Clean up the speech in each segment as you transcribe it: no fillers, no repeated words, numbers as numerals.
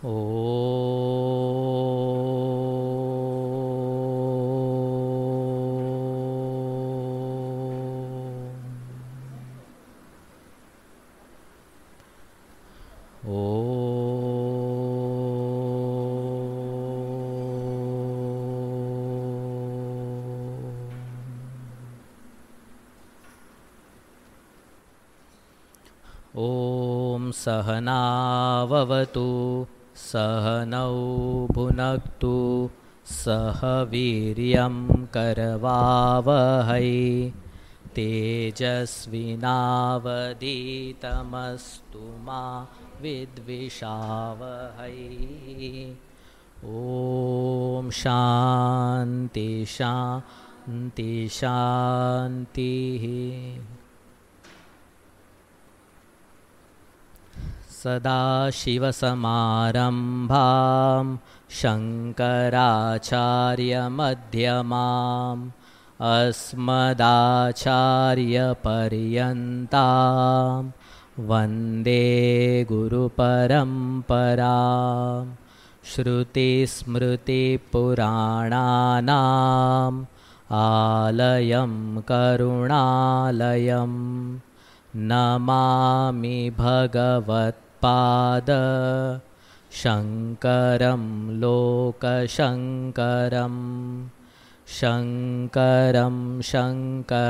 ओ ॐ सहनाववतु सहनौ भुनक्तु सह वीर्यं करवावहै तेजस्विनावधीतमस्तु मा विद्विषावहै। ॐ शान्ति शान्ति शान्तिः। सदाशिवसमारम्भां शङ्कराचार्यमध्यमाम् अस्मदाचार्यपर्यन्तां वन्दे गुरुपरम्परां। श्रुतिस्मृतिपुराणानाम् आलयं करुणालयं नमामि भगवत्पाद शङ्करं लोकशङ्करं। शङ्करं शङ्कराचार्यं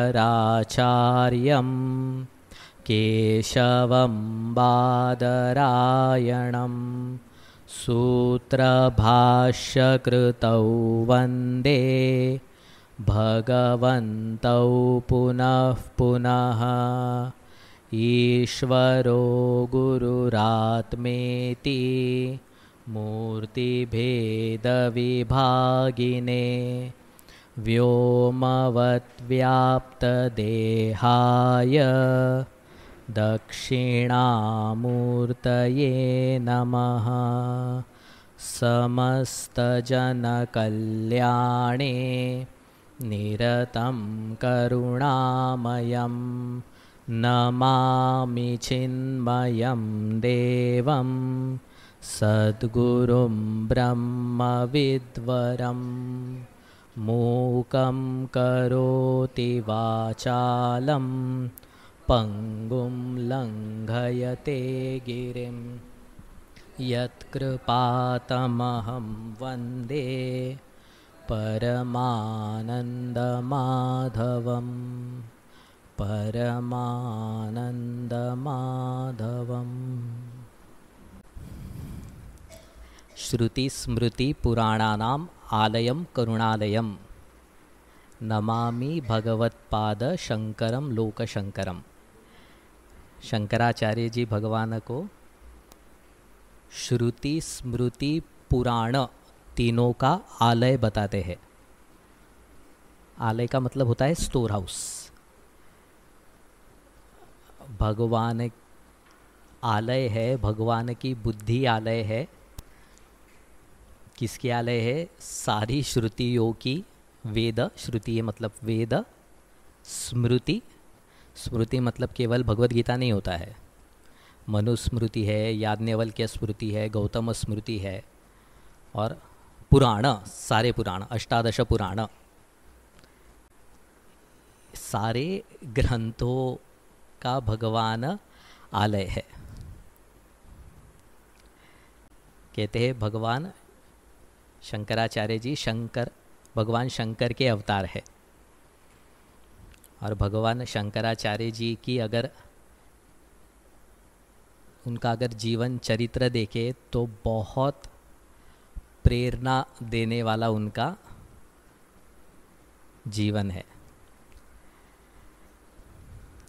केशवं बादरायणं सूत्रभाष्यकृतौ वन्दे भगवन्तौ पुनः पुनः। ईश्वरो गुरुरात्मेति मूर्तिभेदविभागिने व्योमवद्व्याप्तदेहाय दक्षिणामूर्तये नमः। समस्तजनकल्याणे निरतं करुणामयं नमामि चिन्मयं देवं सद्गुरुं ब्रह्मविद्वरं। मूकं करोति वाचालं पङ्गुं लङ्घयते गिरिं यत्कृपातमहं वन्दे परमानन्दमाधवं परमानन्दमाधवम्। श्रुतिस्मृतिपुराणानाम् आलयं करुणालयं नमामि भगवत्पाद शंकरम लोकशंकरम। शंकराचार्य जी भगवान को श्रुति स्मृति पुराण तीनों का आलय बताते हैं। आलय का मतलब होता है स्टोर हाउस। भगवान आलय है, भगवान की बुद्धि आलय है। किसकी आलय है? सारी श्रुतियों की। वेद, श्रुति मतलब वेद, स्मृति, स्मृति मतलब केवल भगवद गीता नहीं होता है। मनुस्मृति है, याज्ञवल्क्य स्मृति है, गौतम स्मृति है, और पुराण, सारे पुराण, अष्टादश पुराण, सारे ग्रंथों का भगवान आलय है। कहते हैं भगवान शंकराचार्य जी शंकर, भगवान शंकर के अवतार है। और भगवान शंकराचार्य जी की उनका अगर जीवन चरित्र देखे तो बहुत प्रेरणा देने वाला उनका जीवन है।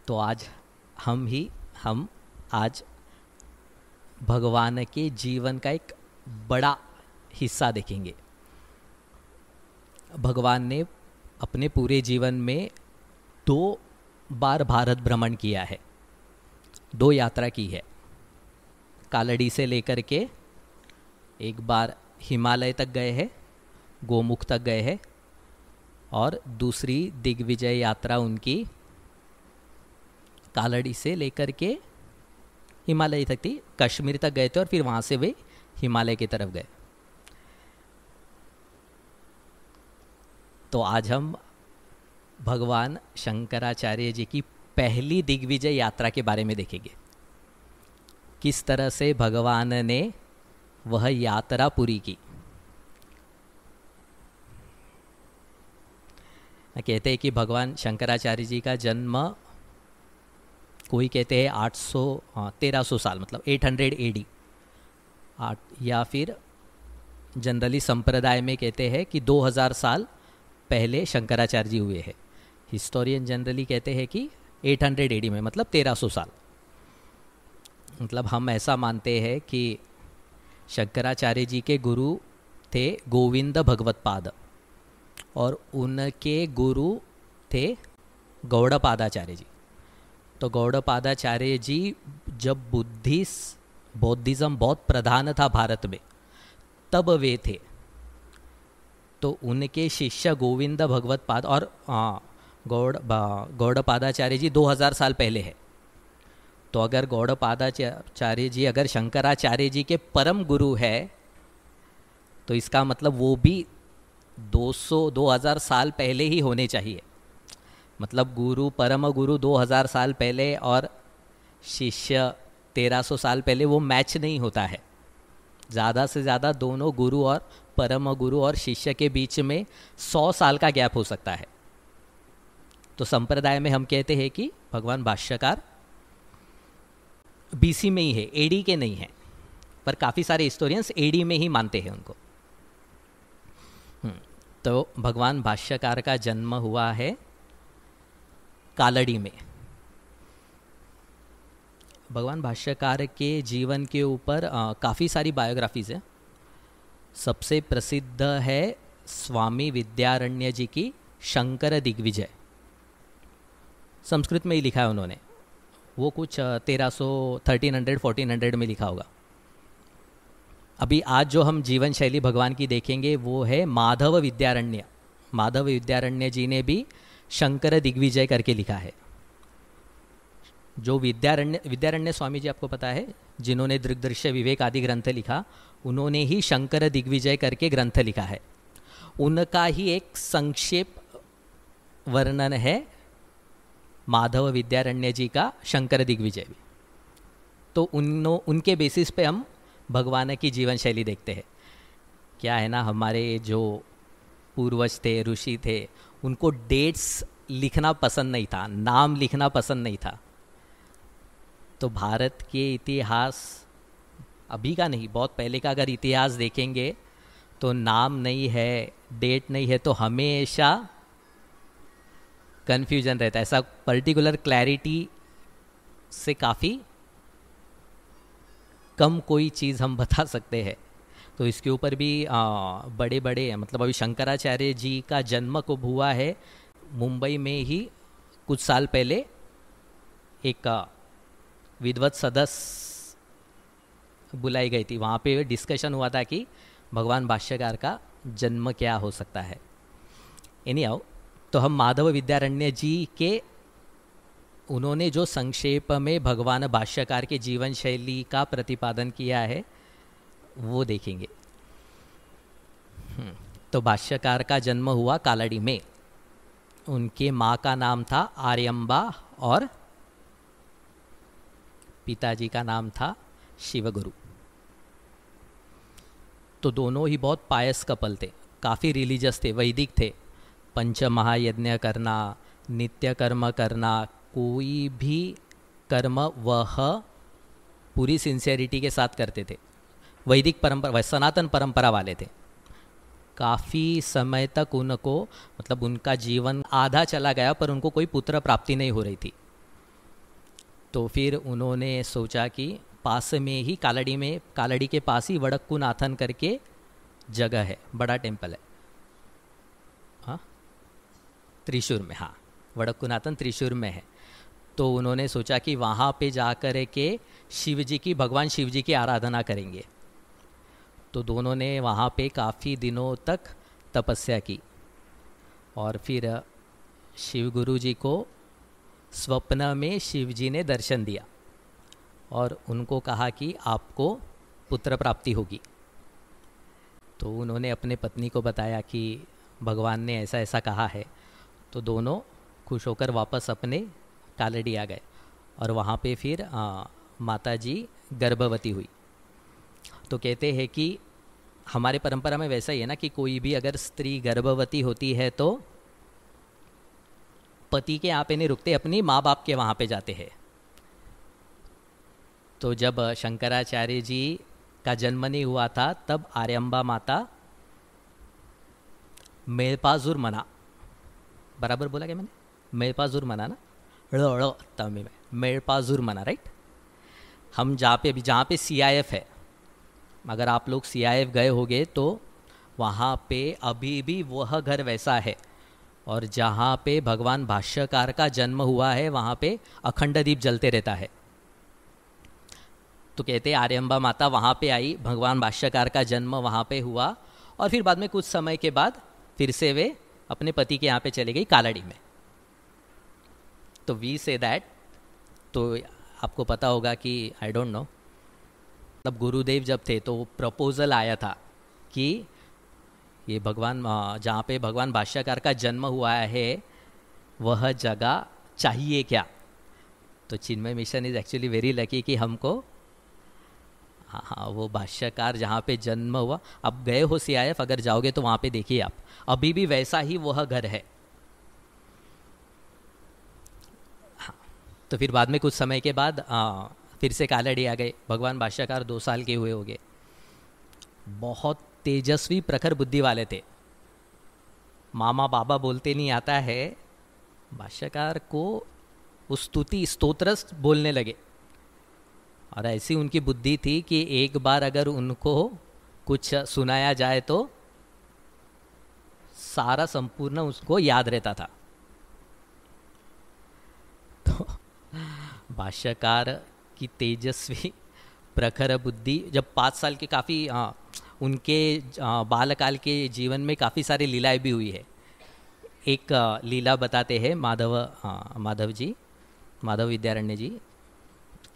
तो आज हम आज भगवान के जीवन का एक बड़ा हिस्सा देखेंगे। भगवान ने अपने पूरे जीवन में 2 बार भारत भ्रमण किया है, 2 यात्रा की है। कालड़ी से लेकर के एक बार हिमालय तक गए हैं, गोमुख तक गए हैं, और दूसरी दिग्विजय यात्रा उनकी कालड़ी से लेकर के हिमालय तक थी, कश्मीर तक गए थे, और फिर वहाँ से वे हिमालय की तरफ गए। तो आज हम भगवान शंकराचार्य जी की पहली दिग्विजय यात्रा के बारे में देखेंगे। किस तरह से भगवान ने वह यात्रा पूरी की। कहते हैं कि भगवान शंकराचार्य जी का जन्म, कोई कहते हैं 1300 साल, मतलब 800 AD, या फिर जनरली संप्रदाय में कहते हैं कि 2000 साल पहले शंकराचार्य जी हुए हैं। हिस्टोरियन जनरली कहते हैं कि 800 AD में, मतलब 1300 साल। मतलब हम ऐसा मानते हैं कि शंकराचार्य जी के गुरु थे गोविंद भगवत्पाद, और उनके गुरु थे गौड़पादाचार्य जी। तो गौड़पादाचार्य जी जब बौद्धिज्म बहुत प्रधान था भारत में, तब वे थे। तो उनके शिष्य गोविंद भगवत्पाद और गौड़पादाचार्य जी 2000 साल पहले है। तो अगर गौड़पादाचार्य जी अगर शंकराचार्य जी के परम गुरु है, तो इसका मतलब वो भी 2000 साल पहले ही होने चाहिए। मतलब गुरु, परम गुरु 2000 साल पहले और शिष्य 1300 साल पहले, वो मैच नहीं होता है। ज़्यादा से ज़्यादा दोनों गुरु और परम गुरु और शिष्य के बीच में 100 साल का गैप हो सकता है। तो संप्रदाय में हम कहते हैं कि भगवान भाष्यकार BC में ही है, AD के नहीं है, पर काफ़ी सारे हिस्टोरियंस AD में ही मानते हैं उनको। तो भगवान भाष्यकार का जन्म हुआ है कालड़ी में। भगवान भाष्यकार के जीवन के ऊपर काफ़ी सारी बायोग्राफीज़ हैं। सबसे प्रसिद्ध है स्वामी विद्यारण्य जी की शंकर दिग्विजय। संस्कृत में ही लिखा है उन्होंने, वो कुछ 1300 में लिखा होगा। अभी आज जो हम जीवन शैली भगवान की देखेंगे वो है माधव विद्यारण्य। माधव विद्यारण्य जी ने भी शंकर दिग्विजय करके लिखा है। जो विद्यारण्य स्वामी जी आपको पता है, जिन्होंने दृग्दृश्य विवेक आदि ग्रंथ लिखा, उन्होंने ही शंकर दिग्विजय करके ग्रंथ लिखा है। उनका ही एक संक्षेप वर्णन है माधव विद्यारण्य जी का शंकर दिग्विजय भी। तो उनके बेसिस पे हम भगवान की जीवन शैली देखते हैं। क्या है ना, हमारे जो पूर्वज थे, ऋषि थे, उनको डेट्स लिखना पसंद नहीं था, नाम लिखना पसंद नहीं था। तो भारत के इतिहास, अभी का नहीं, बहुत पहले का अगर इतिहास देखेंगे तो नाम नहीं है, डेट नहीं है, तो हमेशा कन्फ्यूजन रहता है। ऐसा पर्टिकुलर क्लैरिटी से काफ़ी कम कोई चीज़ हम बता सकते हैं। तो इसके ऊपर भी बड़े बड़े, मतलब अभी शंकराचार्य जी का जन्म कब हुआ है, मुंबई में ही कुछ साल पहले एक विद्वत सदस्य बुलाई गई थी। वहाँ पे डिस्कशन हुआ था कि भगवान भाष्यकार का जन्म क्या हो सकता है। एनीहाउ, तो हम माधव विद्यारण्य जी के, उन्होंने जो संक्षेप में भगवान भाष्यकार के जीवन शैली का प्रतिपादन किया है वो देखेंगे। तो भाष्यकार का जन्म हुआ कालड़ी में। उनके माँ का नाम था आर्यम्बा और पिताजी का नाम था शिवगुरु। तो दोनों ही बहुत पायस कपल थे, काफ़ी रिलीजियस थे, वैदिक थे। पंच महायज्ञ करना, नित्य कर्म करना, कोई भी कर्म वह पूरी सिंसियरिटी के साथ करते थे। वैदिक परंपरा, सनातन परंपरा वाले थे। काफ़ी समय तक उनको, मतलब उनका जीवन आधा चला गया पर उनको कोई पुत्र प्राप्ति नहीं हो रही थी। तो फिर उन्होंने सोचा कि पास में ही कालड़ी के पास ही वडक्कुनाथन करके जगह है, बड़ा टेम्पल है, हाँ, त्रिशूर में, हाँ, वडक्कुनाथन त्रिशूर में है। तो उन्होंने सोचा कि वहाँ पे जा कर के भगवान शिव जी की आराधना करेंगे। तो दोनों ने वहाँ पे काफ़ी दिनों तक तपस्या की और फिर शिव गुरु जी को स्वप्न में शिव जी ने दर्शन दिया और उनको कहा कि आपको पुत्र प्राप्ति होगी। तो उन्होंने अपने पत्नी को बताया कि भगवान ने ऐसा ऐसा कहा है। तो दोनों खुश होकर वापस अपने कालड़ी आ गए और वहाँ पे फिर माता जी गर्भवती हुई। तो कहते हैं कि हमारे परंपरा में वैसा ही है ना कि कोई भी अगर स्त्री गर्भवती होती है तो पति के यहाँ पे नहीं रुकते, अपनी माँ बाप के वहाँ पे जाते हैं। तो जब शंकराचार्य जी का जन्म नहीं हुआ था तब आर्यम्बा माता मेलपाजुर मना, बराबर बोला क्या मैंने? मेलपाजुर मना ना, ड़ तमिल में मेलपाजुर मना, राइट। हम जहाँ पे CIF है, अगर आप लोग CIF गए होगे तो वहाँ पे अभी भी वह घर वैसा है, और जहाँ पे भगवान भाष्यकार का जन्म हुआ है वहाँ पे अखंड दीप जलते रहता है। तो कहते हैं आर्यम्बा माता वहाँ पे आई, भगवान भाष्यकार का जन्म वहाँ पे हुआ, और फिर बाद में कुछ समय के बाद फिर से वे अपने पति के यहाँ पे चले गई कालड़ी में। तो वी से दैट, तो आपको पता होगा कि आई डोंट नो, तब गुरुदेव जब थे तो प्रपोजल आया था कि ये भगवान जहाँ पे भगवान भाष्यकार का जन्म हुआ है वह जगह चाहिए क्या। तो Chinmaya mission is actually very lucky कि हमको हाँ वो भाष्यकार जहाँ पे जन्म हुआ, अब गए हो CIF अगर जाओगे तो वहाँ पे देखिए आप, अभी भी वैसा ही वह घर है। हाँ, तो फिर बाद में कुछ समय के बाद फिर से कालड़ी आ गए। भगवान भाष्यकार 2 साल के हुए होंगे। बहुत तेजस्वी प्रखर बुद्धि वाले थे। मामा बाबा बोलते नहीं आता है, भाष्यकार को उस स्तुति स्तोत्र बोलने लगे। और ऐसी उनकी बुद्धि थी कि एक बार अगर उनको कुछ सुनाया जाए तो सारा संपूर्ण उसको याद रहता था। तो भाष्यकार की तेजस्वी प्रखर बुद्धि, जब 5 साल के काफ़ी उनके बालकाल के जीवन में काफ़ी सारी लीलाएं भी हुई है। एक लीला बताते हैं माधव विद्यारण्य जी,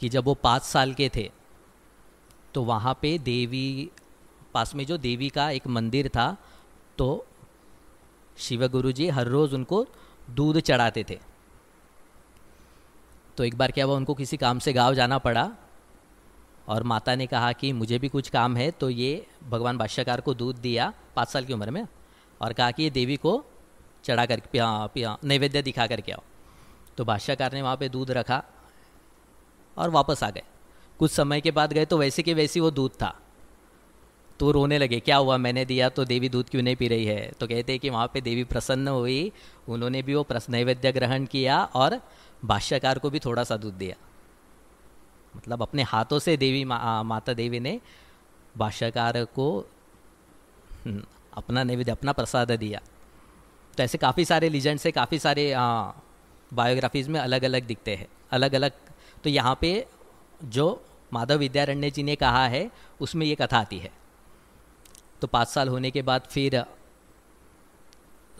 कि जब वो 5 साल के थे तो वहाँ पे देवी पास में जो देवी का एक मंदिर था, तो शिव गुरु जी हर रोज़ उनको दूध चढ़ाते थे। तो एक बार क्या हुआ, उनको किसी काम से गांव जाना पड़ा और माता ने कहा कि मुझे भी कुछ काम है। तो ये भगवान भाष्यकार को दूध दिया 5 साल की उम्र में, और कहा कि ये देवी को चढ़ा कर नैवेद्य दिखा करके आओ। तो भाष्यकार ने वहाँ पे दूध रखा और वापस आ गए। कुछ समय के बाद गए तो वैसे के वैसी वो दूध था। तो रोने लगे, क्या हुआ, मैंने दिया तो देवी दूध क्यों नहीं पी रही है। तो कहते हैं कि वहाँ पे देवी प्रसन्न हुई, उन्होंने भी वो नैवेद्य ग्रहण किया और भाष्यकार को भी थोड़ा सा दूध दिया। मतलब अपने हाथों से देवी माता देवी ने भाष्यकार को अपना नैवेद्य, अपना प्रसाद दिया। तो ऐसे काफ़ी सारे लीजेंड्स से, काफ़ी सारे बायोग्राफीज में अलग अलग दिखते हैं, अलग अलग। तो यहाँ पे जो माधव विद्यारण्य जी ने कहा है उसमें ये कथा आती है। तो 5 साल होने के बाद फिर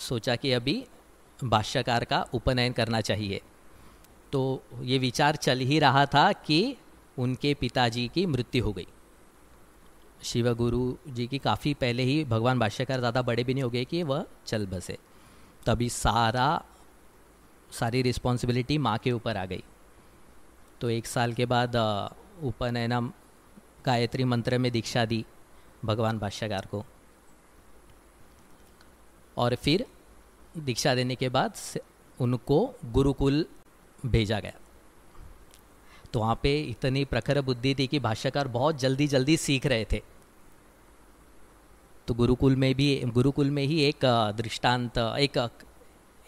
सोचा कि अभी भाष्यकार का उपनयन करना चाहिए। तो ये विचार चल ही रहा था कि उनके पिताजी की मृत्यु हो गई। शिव गुरु जी की काफ़ी पहले ही, भगवान भाष्यकार ज़्यादा बड़े भी नहीं हो गए कि वह चल बसे। तभी सारी रिस्पॉन्सिबिलिटी माँ के ऊपर आ गई। तो 1 साल के बाद उपनयनम गायत्री मंत्र में दीक्षा दी भगवान भाष्यकार को, और फिर दीक्षा देने के बाद उनको गुरुकुल भेजा गया। तो वहाँ पे इतनी प्रखर बुद्धि थी कि भाष्यकार बहुत जल्दी जल्दी सीख रहे थे। तो गुरुकुल में ही एक दृष्टांत,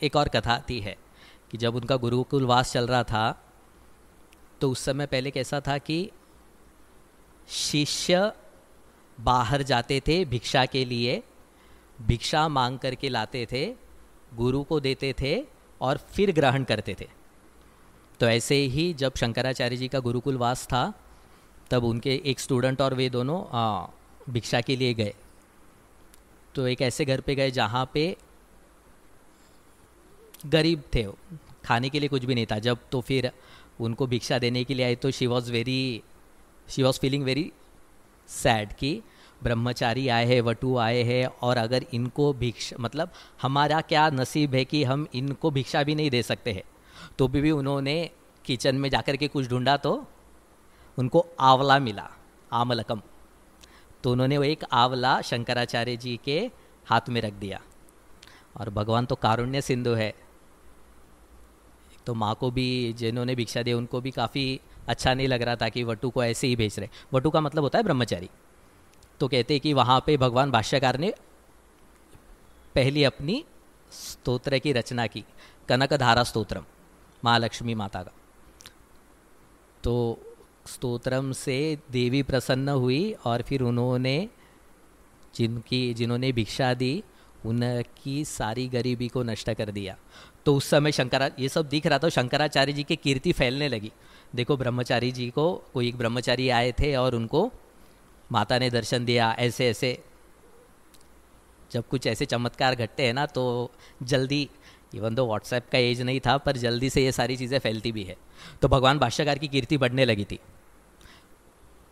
एक और कथा आती है कि जब उनका गुरुकुल वास चल रहा था तो उस समय पहले कैसा था कि शिष्य बाहर जाते थे भिक्षा के लिए, भिक्षा मांग करके लाते थे, गुरु को देते थे और फिर ग्रहण करते थे। तो ऐसे ही जब शंकराचार्य जी का गुरुकुल वास था तब उनके एक स्टूडेंट और वे दोनों भिक्षा के लिए गए। तो एक ऐसे घर पे गए जहाँ पे गरीब थे, खाने के लिए कुछ भी नहीं था। जब तो फिर उनको भिक्षा देने के लिए आए तो she was feeling very sad कि ब्रह्मचारी आए हैं, वटु आए हैं, और अगर इनको भिक्षा, मतलब हमारा क्या नसीब है कि हम इनको भिक्षा भी नहीं दे सकते हैं। तो भी उन्होंने किचन में जाकर के कुछ ढूंढा तो उनको आंवला मिला, आमलकम। तो उन्होंने वो एक आंवला शंकराचार्य जी के हाथ में रख दिया। और भगवान तो कारुण्य सिंधु है, तो माँ को भी, जिन्होंने भिक्षा दी उनको भी काफ़ी अच्छा नहीं लग रहा था कि वटु को ऐसे ही भेज रहे। वटु का मतलब होता है ब्रह्मचारी। तो कहते हैं कि वहाँ पे भगवान भाष्यकार ने पहली अपनी स्तोत्र की रचना की, कनकधारा स्तोत्रम, महालक्ष्मी माता का। तो स्तोत्रम से देवी प्रसन्न हुई और फिर उन्होंने जिन्होंने भिक्षा दी उनकी सारी गरीबी को नष्ट कर दिया। तो उस समय ये सब दिख रहा था, शंकराचार्य जी की कीर्ति फैलने लगी। देखो ब्रह्मचारी जी को, कोई एक ब्रह्मचारी आए थे और उनको माता ने दर्शन दिया, ऐसे ऐसे जब कुछ ऐसे चमत्कार घटते हैं ना तो जल्दी, इवन दो व्हाट्सएप का एज नहीं था पर जल्दी से ये सारी चीज़ें फैलती भी है। तो भगवान भाष्यकार की कीर्ति बढ़ने लगी थी।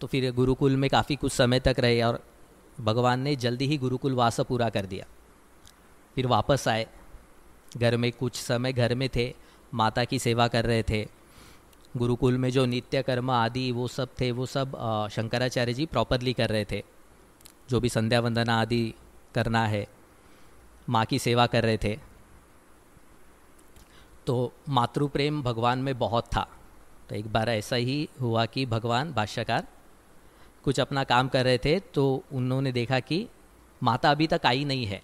तो फिर गुरुकुल में काफ़ी कुछ समय तक रहे और भगवान ने जल्दी ही गुरुकुल वास पूरा कर दिया। फिर वापस आए घर में, कुछ समय घर में थे, माता की सेवा कर रहे थे। गुरुकुल में जो नित्य कर्म आदि वो सब थे, वो सब शंकराचार्य जी प्रॉपरली कर रहे थे। जो भी संध्या वंदना आदि करना है, माँ की सेवा कर रहे थे। तो मातृ प्रेम भगवान में बहुत था। तो एक बार ऐसा ही हुआ कि भगवान भाष्यकार कुछ अपना काम कर रहे थे, तो उन्होंने देखा कि माता अभी तक आई नहीं है।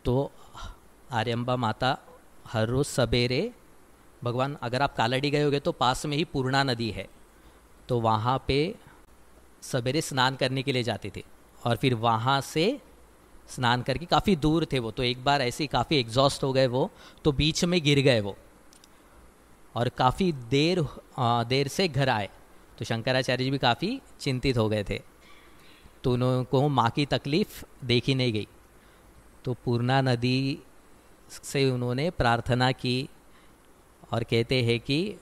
तो आर्यम्बा माता हर रोज़ सवेरे, भगवान अगर आप कालड़ी गए होगे तो पास में ही पूर्णा नदी है, तो वहाँ पे सवेरे स्नान करने के लिए जाते थे और फिर वहाँ से स्नान करके, काफ़ी दूर थे वो, तो एक बार ऐसे ही काफ़ी एग्जॉस्ट हो गए वो, तो बीच में गिर गए वो और काफ़ी देर से घर आए। तो शंकराचार्य जी भी काफ़ी चिंतित हो गए थे। तो उनको माँ की तकलीफ़ देखी नहीं गई, तो पूर्णा नदी से उन्होंने प्रार्थना की और कहते हैं कि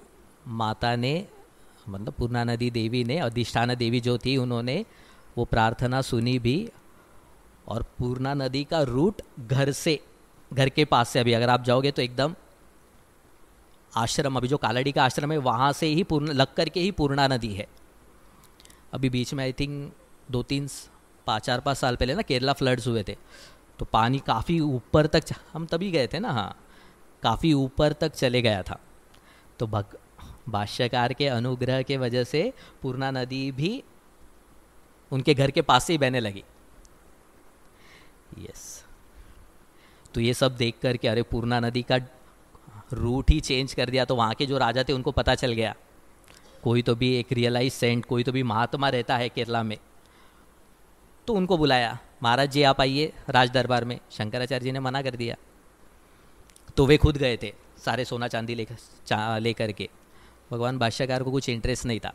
माता ने, मतलब पूर्णा नदी देवी ने, अधिष्ठान देवी जो थी, उन्होंने वो प्रार्थना सुनी भी। और पूर्णा नदी का रूट घर के पास से, अभी अगर आप जाओगे तो एकदम आश्रम, अभी जो कालड़ी का आश्रम है वहाँ से ही लग करके ही पूर्णा नदी है। अभी बीच में आई थिंक 4-5 साल पहले ना केरला फ्लड्स हुए थे, तो पानी काफ़ी ऊपर तक, हम तभी गए थे ना, हाँ, काफ़ी ऊपर तक चले गया था। तो भाष्यकार के अनुग्रह के वजह से पूर्णा नदी भी उनके घर के पास से ही बहने लगी। यस, तो ये सब देख कर के, अरे पूर्णा नदी का रूट ही चेंज कर दिया, तो वहाँ के जो राजा थे उनको पता चल गया। कोई तो भी एक रियलाइज सेंट, कोई तो भी महात्मा रहता है केरला में, तो उनको बुलाया, महाराज जी आप आइए राज दरबार में। शंकराचार्य जी ने मना कर दिया, तो वे खुद गए थे सारे सोना चांदी लेकर के। भगवान भाष्यकार को कुछ इंटरेस्ट नहीं था।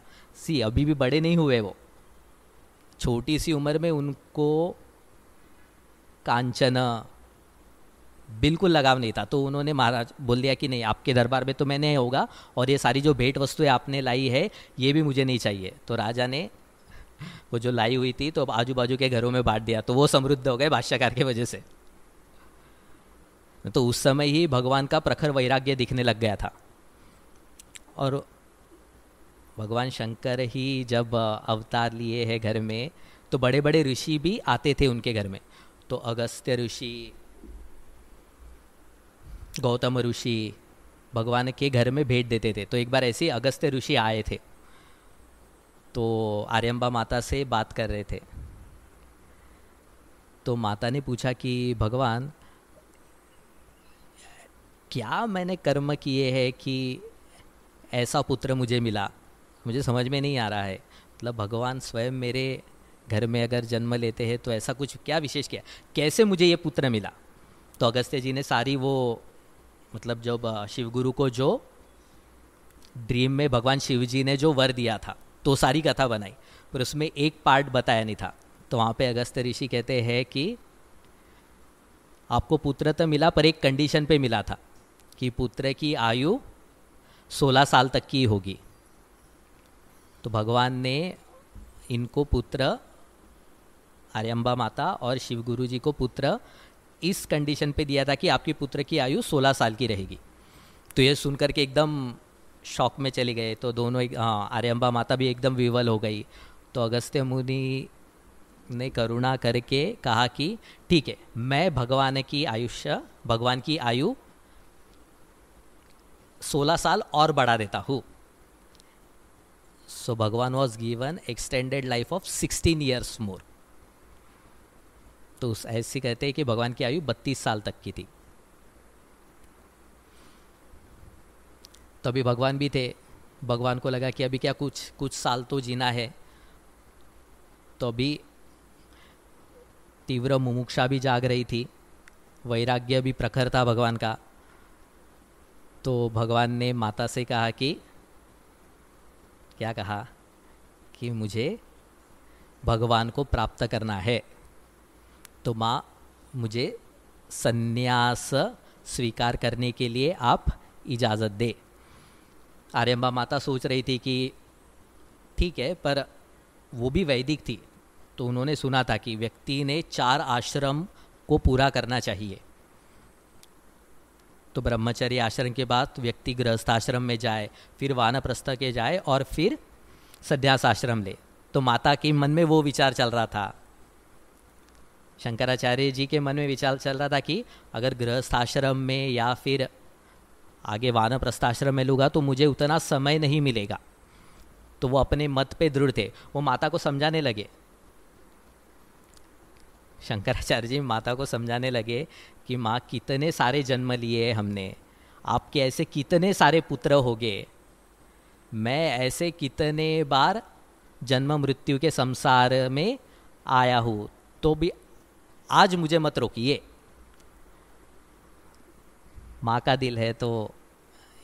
अभी भी बड़े नहीं हुए वो, छोटी सी उम्र में उनको कांचन बिल्कुल लगाव नहीं था। तो उन्होंने महाराज बोल दिया कि नहीं, आपके दरबार में तो मैंने होगा, और ये सारी जो भेंट वस्तुएं आपने लाई है ये भी मुझे नहीं चाहिए। तो राजा ने वो जो लाई हुई थी तो आजू बाजू के घरों में बांट दिया, तो वो समृद्ध हो गए भाष्यकार के वजह से। तो उस समय ही भगवान का प्रखर वैराग्य दिखने लग गया था। और भगवान शंकर ही जब अवतार लिए हैं घर में, तो बड़े बड़े ऋषि भी आते थे उनके घर में। तो अगस्त्य ऋषि, गौतम ऋषि भगवान के घर में भेंट देते थे। तो एक बार ऐसे अगस्त्य ऋषि आए थे, तो आर्यम्बा माता से बात कर रहे थे। तो माता ने पूछा कि भगवान, क्या मैंने कर्म किए हैं कि ऐसा पुत्र मुझे मिला, मुझे समझ में नहीं आ रहा है। मतलब भगवान स्वयं मेरे घर में अगर जन्म लेते हैं तो ऐसा कुछ क्या विशेष किया, कैसे मुझे ये पुत्र मिला। तो अगस्त्य जी ने सारी वो, मतलब जब शिवगुरु को जो ड्रीम में भगवान शिव जी ने जो वर दिया था, तो सारी कथा बनाई, पर उसमें एक पार्ट बताया नहीं था। तो वहाँ पे अगस्त्य ऋषि कहते हैं कि आपको पुत्र तो मिला, पर एक कंडीशन पे मिला था कि पुत्र की आयु 16 साल तक की होगी। तो भगवान ने इनको पुत्र, आर्यम्बा माता और शिव गुरु जी को पुत्र इस कंडीशन पे दिया था कि आपकी पुत्र की आयु 16 साल की रहेगी। तो ये सुनकर के एकदम शॉक में चले गए। तो दोनों आर्यम्बा माता भी एकदम विवल हो गई। तो अगस्त्य मुनि ने करुणा करके कहा कि ठीक है, मैं भगवान की आयु 16 साल और बढ़ा देता हूँ। सो भगवान was given extended life of 16 years more. तो ऐसे कहते हैं कि भगवान की आयु 32 साल तक की थी। तो अभी भगवान भी थे, भगवान को लगा कि अभी क्या कुछ साल तो जीना है। तो अभी तीव्र मुमुक्षा भी जाग रही थी, वैराग्य भी प्रखर था भगवान का। तो भगवान ने माता से कहा कि क्या कहा कि मुझे भगवान को प्राप्त करना है, तो माँ मुझे संन्यास स्वीकार करने के लिए आप इजाज़त दे। आर्यम्बा माता सोच रही थी कि ठीक है, पर वो भी वैदिक थी। तो उन्होंने सुना था कि व्यक्ति ने 4 आश्रम को पूरा करना चाहिए। तो ब्रह्मचर्य आश्रम के बाद व्यक्ति गृहस्थ आश्रम में जाए, फिर वानप्रस्थ के जाए और फिर संन्यास आश्रम ले। तो माता के मन में वो विचार चल रहा था, शंकराचार्य जी के मन में विचार चल रहा था कि अगर गृहस्थ आश्रम में या फिर आगे वानप्रस्थ आश्रम में लूँगा तो मुझे उतना समय नहीं मिलेगा। तो वो अपने मत पे दृढ़ थे। वो माता को समझाने लगे, शंकराचार्य जी माता को समझाने लगे कि माँ कितने सारे जन्म लिए हमने, आपके ऐसे कितने सारे पुत्र होंगे, मैं ऐसे कितने बार जन्म मृत्यु के संसार में आया हूँ, तो भी आज मुझे मत रोकिए। माँ का दिल है तो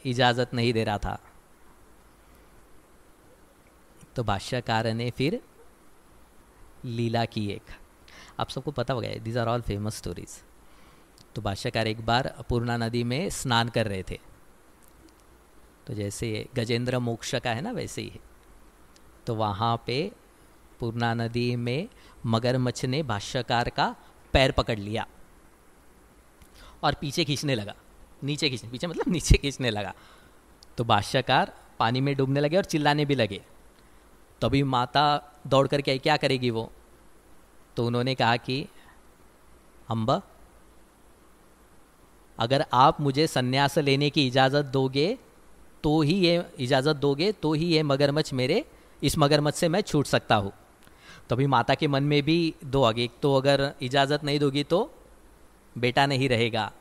इजाज़त नहीं दे रहा था। तो भाष्यकार ने फिर लीला की एक, आप सबको पता होगा, these are all famous stories. तो भाष्यकार एक बार पूर्णा नदी में स्नान कर रहे थे। तो जैसे गजेंद्र मोक्ष का है ना, वैसे ही है। तो वहाँ पे पूर्णा नदी में मगरमच्छ ने भाष्यकार का पैर पकड़ लिया और पीछे खींचने लगा, पीछे मतलब नीचे खींचने लगा। तो भाष्यकार पानी में डूबने लगे और चिल्लाने भी लगे। तभी माता दौड़ करके आई, क्या करेगी वो? तो उन्होंने कहा कि अम्बा, अगर आप मुझे संन्यास लेने की इजाज़त दोगे तो ही ये मगरमच्छ इस मगरमच्छ से मैं छूट सकता हूँ। तभी माता के मन में भी दो आगे, एक तो अगर इजाज़त नहीं दोगी तो बेटा नहीं रहेगा,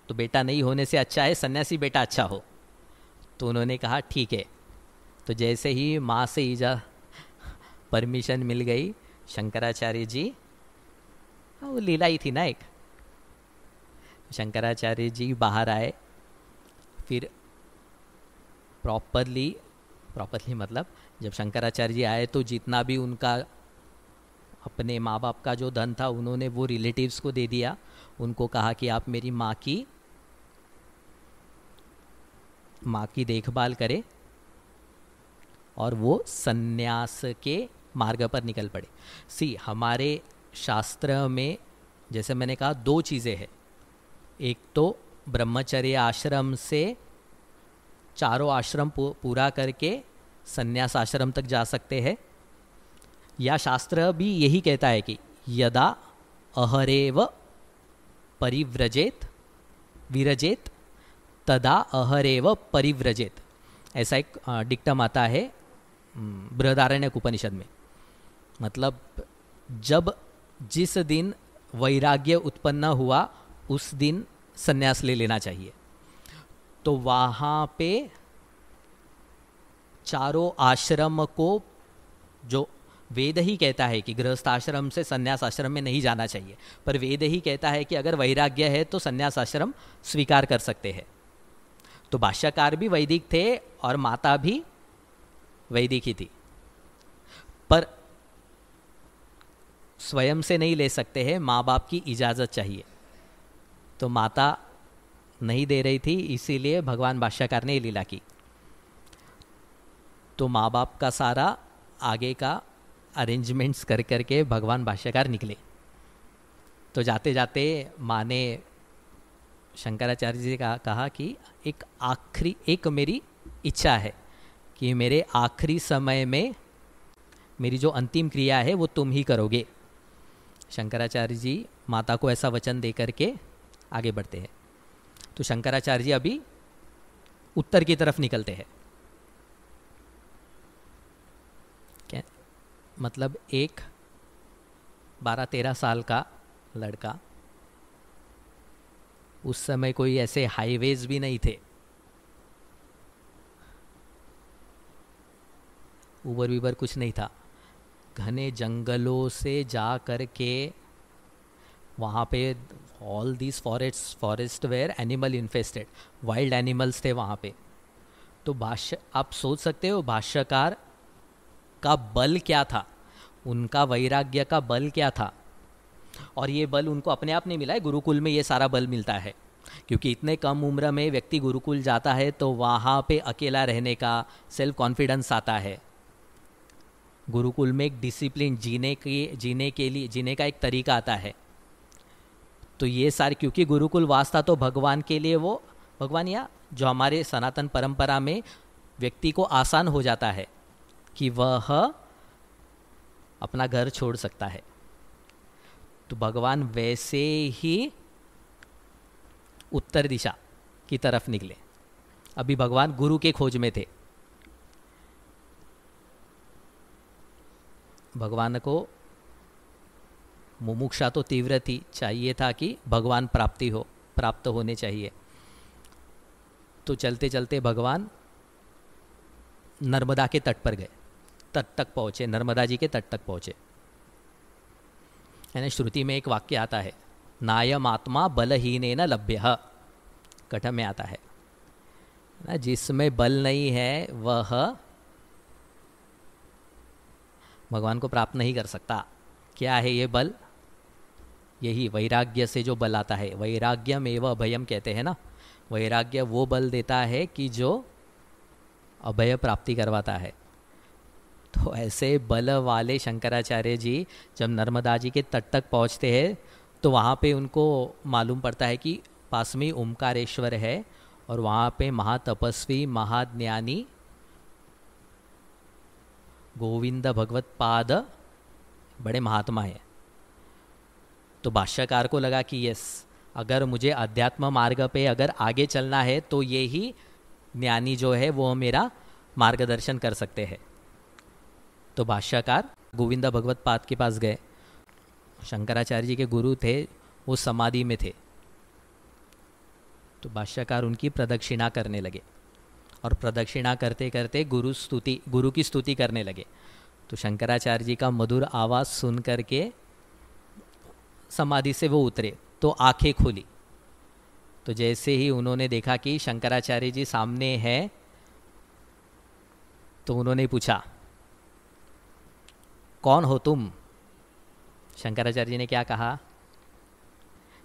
तो बेटा नहीं होने से अच्छा है सन्यासी बेटा अच्छा हो। तो उन्होंने कहा ठीक है। तो जैसे ही माँ से परमिशन मिल गई, शंकराचार्य जी, वो लीला ही थी ना एक, शंकराचार्य जी बाहर आए। फिर प्रॉपरली मतलब जब शंकराचार्य जी आए तो जितना भी उनका अपने माँ बाप का जो धन था उन्होंने वो रिलेटिव्स को दे दिया। उनको कहा कि आप मेरी माँ की देखभाल करें, और वो सन्यास के मार्ग पर निकल पड़े। हमारे शास्त्र में जैसे मैंने कहा 2 चीज़ें हैं। एक तो ब्रह्मचर्य आश्रम से चारों आश्रम पूरा करके सन्यास आश्रम तक जा सकते हैं, या शास्त्र भी यही कहता है कि यदा अहरेव विरजेत तदा अहरेव परिव्रजेत। ऐसा एक डिक्टम आता है बृहदारण्यक उपनिषद में। मतलब जिस दिन वैराग्य उत्पन्न हुआ उस दिन सन्यास ले लेना चाहिए। तो वहाँ पे चारों आश्रम को, जो वेद ही कहता है कि गृहस्थ आश्रम से सन्यास आश्रम में नहीं जाना चाहिए, पर वेद ही कहता है कि अगर वैराग्य है तो सन्यास आश्रम स्वीकार कर सकते हैं। तो भाष्यकार भी वैदिक थे और माता भी वैदिक ही थी, पर स्वयं से नहीं ले सकते हैं, माँ बाप की इजाज़त चाहिए। तो माता नहीं दे रही थी, इसीलिए भगवान भाष्यकार ने लीला की। तो माँ बाप का सारा आगे का अरेंजमेंट्स कर करके भगवान भाष्यकार निकले। तो जाते जाते माँ ने शंकराचार्य जी का कहा कि एक मेरी इच्छा है कि मेरे आखिरी समय में मेरी जो अंतिम क्रिया है वो तुम ही करोगे। शंकराचार्य जी माता को ऐसा वचन दे करके आगे बढ़ते हैं। तो शंकराचार्य जी अभी उत्तर की तरफ निकलते हैं। क्या मतलब एक 12-13 साल का लड़का, उस समय कोई ऐसे हाईवेज भी नहीं थे, ऊबर वीबर कुछ नहीं था, घने जंगलों से जा कर के वहाँ पे all these forest where animal infested, wild animals थे वहाँ पे। तो आप सोच सकते हो भाष्यकार का बल क्या था, उनका वैराग्य का बल क्या था। और ये बल उनको अपने आप नहीं मिला है, गुरुकुल में ये सारा बल मिलता है, क्योंकि इतने कम उम्र में व्यक्ति गुरुकुल जाता है तो वहाँ पे अकेला रहने का सेल्फ कॉन्फिडेंस आता है। गुरुकुल में एक डिसिप्लिन जीने का एक तरीका आता है। तो ये सारे, क्योंकि गुरुकुल वास था तो भगवान के लिए वो भगवान या जो हमारे सनातन परंपरा में व्यक्ति को आसान हो जाता है कि वह अपना घर छोड़ सकता है। तो भगवान वैसे ही उत्तर दिशा की तरफ निकले। अभी भगवान गुरु के खोज में थे। भगवान को मुमुक्षा तो तीव्र थी, चाहिए था कि भगवान प्राप्त होने चाहिए। तो चलते चलते भगवान नर्मदा के तट पर गए, तट तक पहुँचे, नर्मदा जी के तट तक पहुँचे। यानी श्रुति में एक वाक्य आता है, नायम आत्मा बलहीनेन लभ्यः, कठ में आता है ना, जिसमें बल नहीं है वह भगवान को प्राप्त नहीं कर सकता। क्या है ये बल? यही वैराग्य से जो बल आता है, वैराग्यम एवं अभयम कहते हैं ना। वैराग्य वो बल देता है कि जो अभय प्राप्ति करवाता है। तो ऐसे बल वाले शंकराचार्य जी जब नर्मदा जी के तट तक पहुँचते हैं तो वहाँ पे उनको मालूम पड़ता है कि पास में ओमकारेश्वर है और वहाँ पे महातपस्वी महाज्ञानी गोविंद भगवत पाद बड़े महात्मा है। तो भाष्यकार को लगा कि यस, अगर मुझे अध्यात्म मार्ग पे अगर आगे चलना है तो ये ही ज्ञानी जो है वो मेरा मार्गदर्शन कर सकते हैं। तो भाष्यकार गोविंद भगवत पाद के पास गए। शंकराचार्य जी के गुरु थे, वो समाधि में थे। तो भाष्यकार उनकी प्रदक्षिणा करने लगे और प्रदक्षिणा करते करते गुरु की स्तुति करने लगे। तो शंकराचार्य जी का मधुर आवाज़ सुन करके समाधि से वो उतरे तो आंखें खुली। तो जैसे ही उन्होंने देखा कि शंकराचार्य जी सामने है तो उन्होंने पूछा, कौन हो तुम? शंकराचार्य जी ने क्या कहा?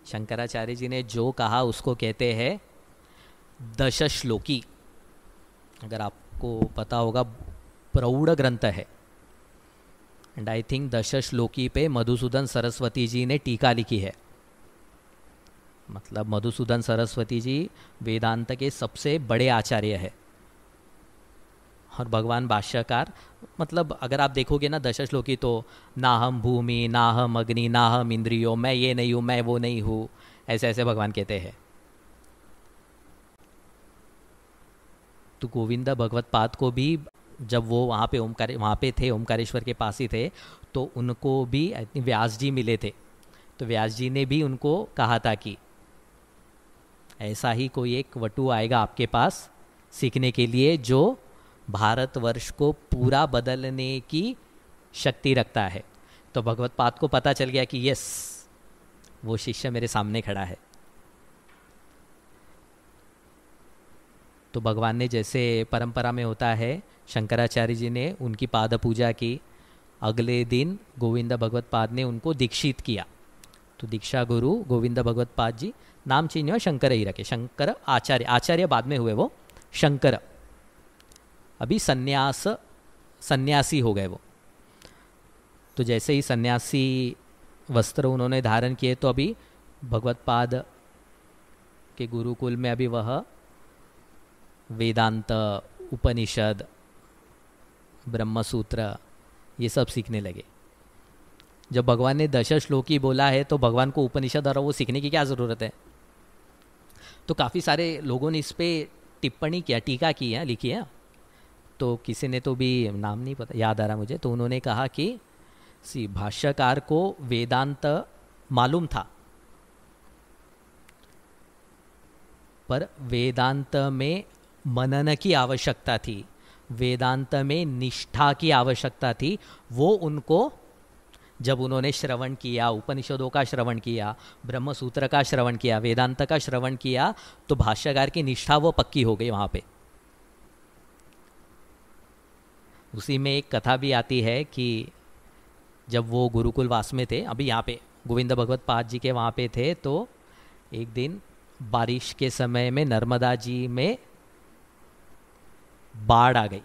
शंकराचार्य जी ने जो कहा उसको कहते हैं दशश्लोकी। अगर आपको पता होगा, प्रौढ़ ग्रंथ है। एंड आई थिंक दशश्लोकी पे मधुसूदन सरस्वती जी ने टीका लिखी है। मतलब मधुसूदन सरस्वती जी वेदांत के सबसे बड़े आचार्य है। और भगवान भाष्यकार, मतलब अगर आप देखोगे ना दशश्लोकी, तो ना हम भूमि, ना हम अग्नि, ना हम इंद्रियों, मैं ये नहीं हूँ, मैं वो नहीं हूँ, ऐसे ऐसे भगवान कहते हैं। तो गोविंद भगवत पाद को भी जब वो वहाँ पे थे, ओमकारेश्वर के पास ही थे, तो उनको भी व्यास जी मिले थे। तो व्यास जी ने भी उनको कहा था कि ऐसा ही कोई एक वटु आएगा आपके पास सीखने के लिए जो भारतवर्ष को पूरा बदलने की शक्ति रखता है। तो भगवत पाद को पता चल गया कि यस, वो शिष्य मेरे सामने खड़ा है। तो भगवान ने, जैसे परंपरा में होता है, शंकराचार्य जी ने उनकी पाद पूजा की। अगले दिन गोविंद भगवत पाद ने उनको दीक्षित किया। तो दीक्षा गुरु गोविंद भगवत पाद जी, नाम चेंज हुआ, शंकर ही रखे, शंकर आचार्य बाद में हुए वो शंकर। अभी संन्यास सन्यासी हो गए वो। तो जैसे ही सन्यासी वस्त्र उन्होंने धारण किए तो अभी भगवत पाद के गुरुकुल में अभी वह वेदांत, उपनिषद, ब्रह्मसूत्र ये सब सीखने लगे। जब भगवान ने दश श्लोकी बोला है तो भगवान को उपनिषद और वो सीखने की क्या ज़रूरत है। तो काफ़ी सारे लोगों ने इस पर टिप्पणी किया, टीका की है, लिखी है। तो किसी ने तो भी नाम नहीं पता याद आ रहा मुझे, तो उन्होंने कहा कि भाष्यकार को वेदांत मालूम था पर वेदांत में मनन की आवश्यकता थी, वेदांत में निष्ठा की आवश्यकता थी। वो उनको जब उन्होंने श्रवण किया, उपनिषदों का श्रवण किया, ब्रह्मसूत्र का श्रवण किया, वेदांत का श्रवण किया, तो भाष्यकार की निष्ठा वो पक्की हो गई वहाँ पे। उसी में एक कथा भी आती है कि जब वो गुरुकुल वास में थे, अभी यहाँ पे गोविंद भगवत पाद जी के वहाँ पे थे, तो एक दिन बारिश के समय में नर्मदा जी में बाढ़ आ गई।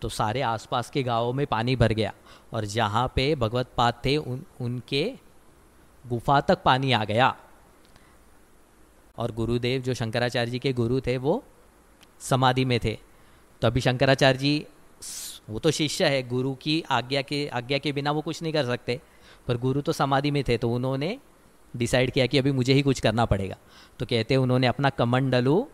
तो सारे आसपास के गांवों में पानी भर गया और जहाँ पे भगवत पाद थे उनके गुफा तक पानी आ गया। और गुरुदेव जो शंकराचार्य जी के गुरु थे वो समाधि में थे। तो अभी शंकराचार्य जी, वो तो शिष्य है, गुरु की आज्ञा के बिना वो कुछ नहीं कर सकते, पर गुरु तो समाधि में थे। तो उन्होंने डिसाइड किया कि अभी मुझे ही कुछ करना पड़ेगा। तो कहते उन्होंने अपना कमंडलू,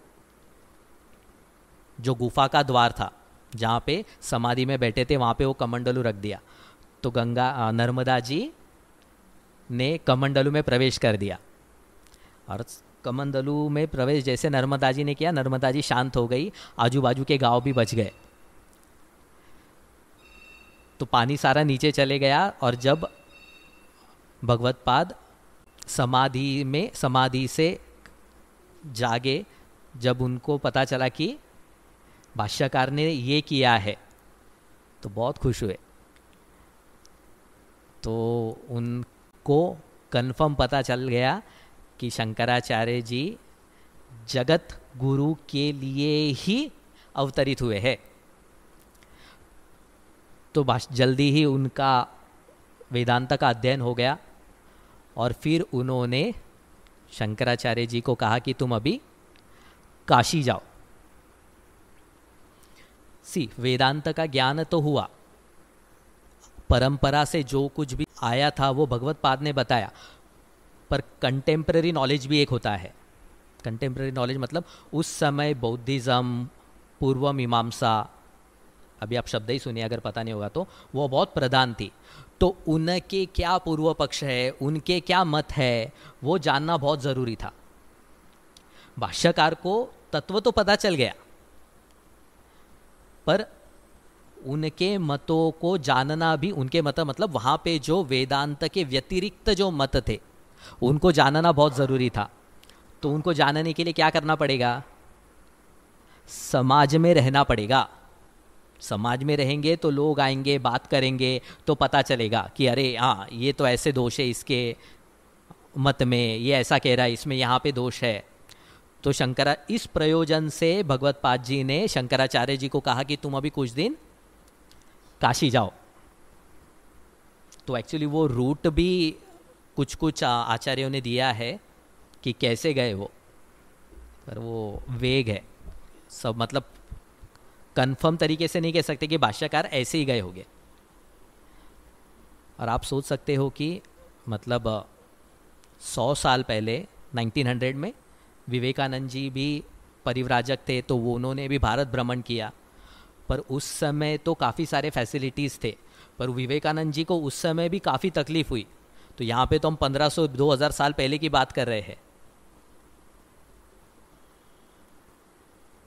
जो गुफा का द्वार था जहाँ पे समाधि में बैठे थे, वहाँ पे वो कमंडलू रख दिया। तो नर्मदा जी ने कमंडलू में प्रवेश कर दिया और कमंडलू में प्रवेश जैसे नर्मदा जी ने किया, नर्मदा जी शांत हो गई, आजू बाजू के गांव भी बच गए। तो पानी सारा नीचे चले गया और जब भगवत पाद समाधि से जागे, जब उनको पता चला कि भाष्यकार ने ये किया है, तो बहुत खुश हुए। तो उनको कन्फर्म पता चल गया कि शंकराचार्य जी जगत गुरु के लिए ही अवतरित हुए हैं। तो जल्दी ही उनका वेदांत का अध्ययन हो गया और फिर उन्होंने शंकराचार्य जी को कहा कि तुम अभी काशी जाओ। वेदांत का ज्ञान तो हुआ, परंपरा से जो कुछ भी आया था वो भगवत पाद ने बताया, पर कंटेम्प्रेरी नॉलेज भी एक होता है। कंटेम्प्रेरी नॉलेज मतलब उस समय बौद्धिज्म, पूर्व मीमांसा, अभी आप शब्द ही सुनिए अगर पता नहीं होगा तो, वो बहुत प्रधान थी। तो उनके क्या पूर्व पक्ष है, उनके क्या मत है, वो जानना बहुत ज़रूरी था। भाष्यकार को तत्व तो पता चल गया, पर उनके मतों को जानना भी, उनके मत मतलब वहाँ पे जो वेदांत के व्यतिरिक्त जो मत थे उनको जानना बहुत ज़रूरी था। तो उनको जानने के लिए क्या करना पड़ेगा? समाज में रहना पड़ेगा। समाज में रहेंगे तो लोग आएंगे, बात करेंगे, तो पता चलेगा कि अरे हाँ, ये तो ऐसे दोष है इसके मत में, ये ऐसा कह रहा है, इसमें यहाँ पे दोष है। तो इस प्रयोजन से भगवत पाद जी ने शंकराचार्य जी को कहा कि तुम अभी कुछ दिन काशी जाओ। तो एक्चुअली वो रूट भी कुछ आचार्यों ने दिया है कि कैसे गए वो, पर वो वेग है सब, मतलब कंफर्म तरीके से नहीं कह सकते कि भाष्यकार ऐसे ही गए होंगे। और आप सोच सकते हो कि मतलब 100 साल पहले 1900 में विवेकानंद जी भी परिव्राजक थे, तो वो उन्होंने भी भारत भ्रमण किया, पर उस समय तो काफ़ी सारे फैसिलिटीज़ थे, पर विवेकानंद जी को उस समय भी काफ़ी तकलीफ हुई। तो यहाँ पे तो हम 1500-2000 साल पहले की बात कर रहे हैं।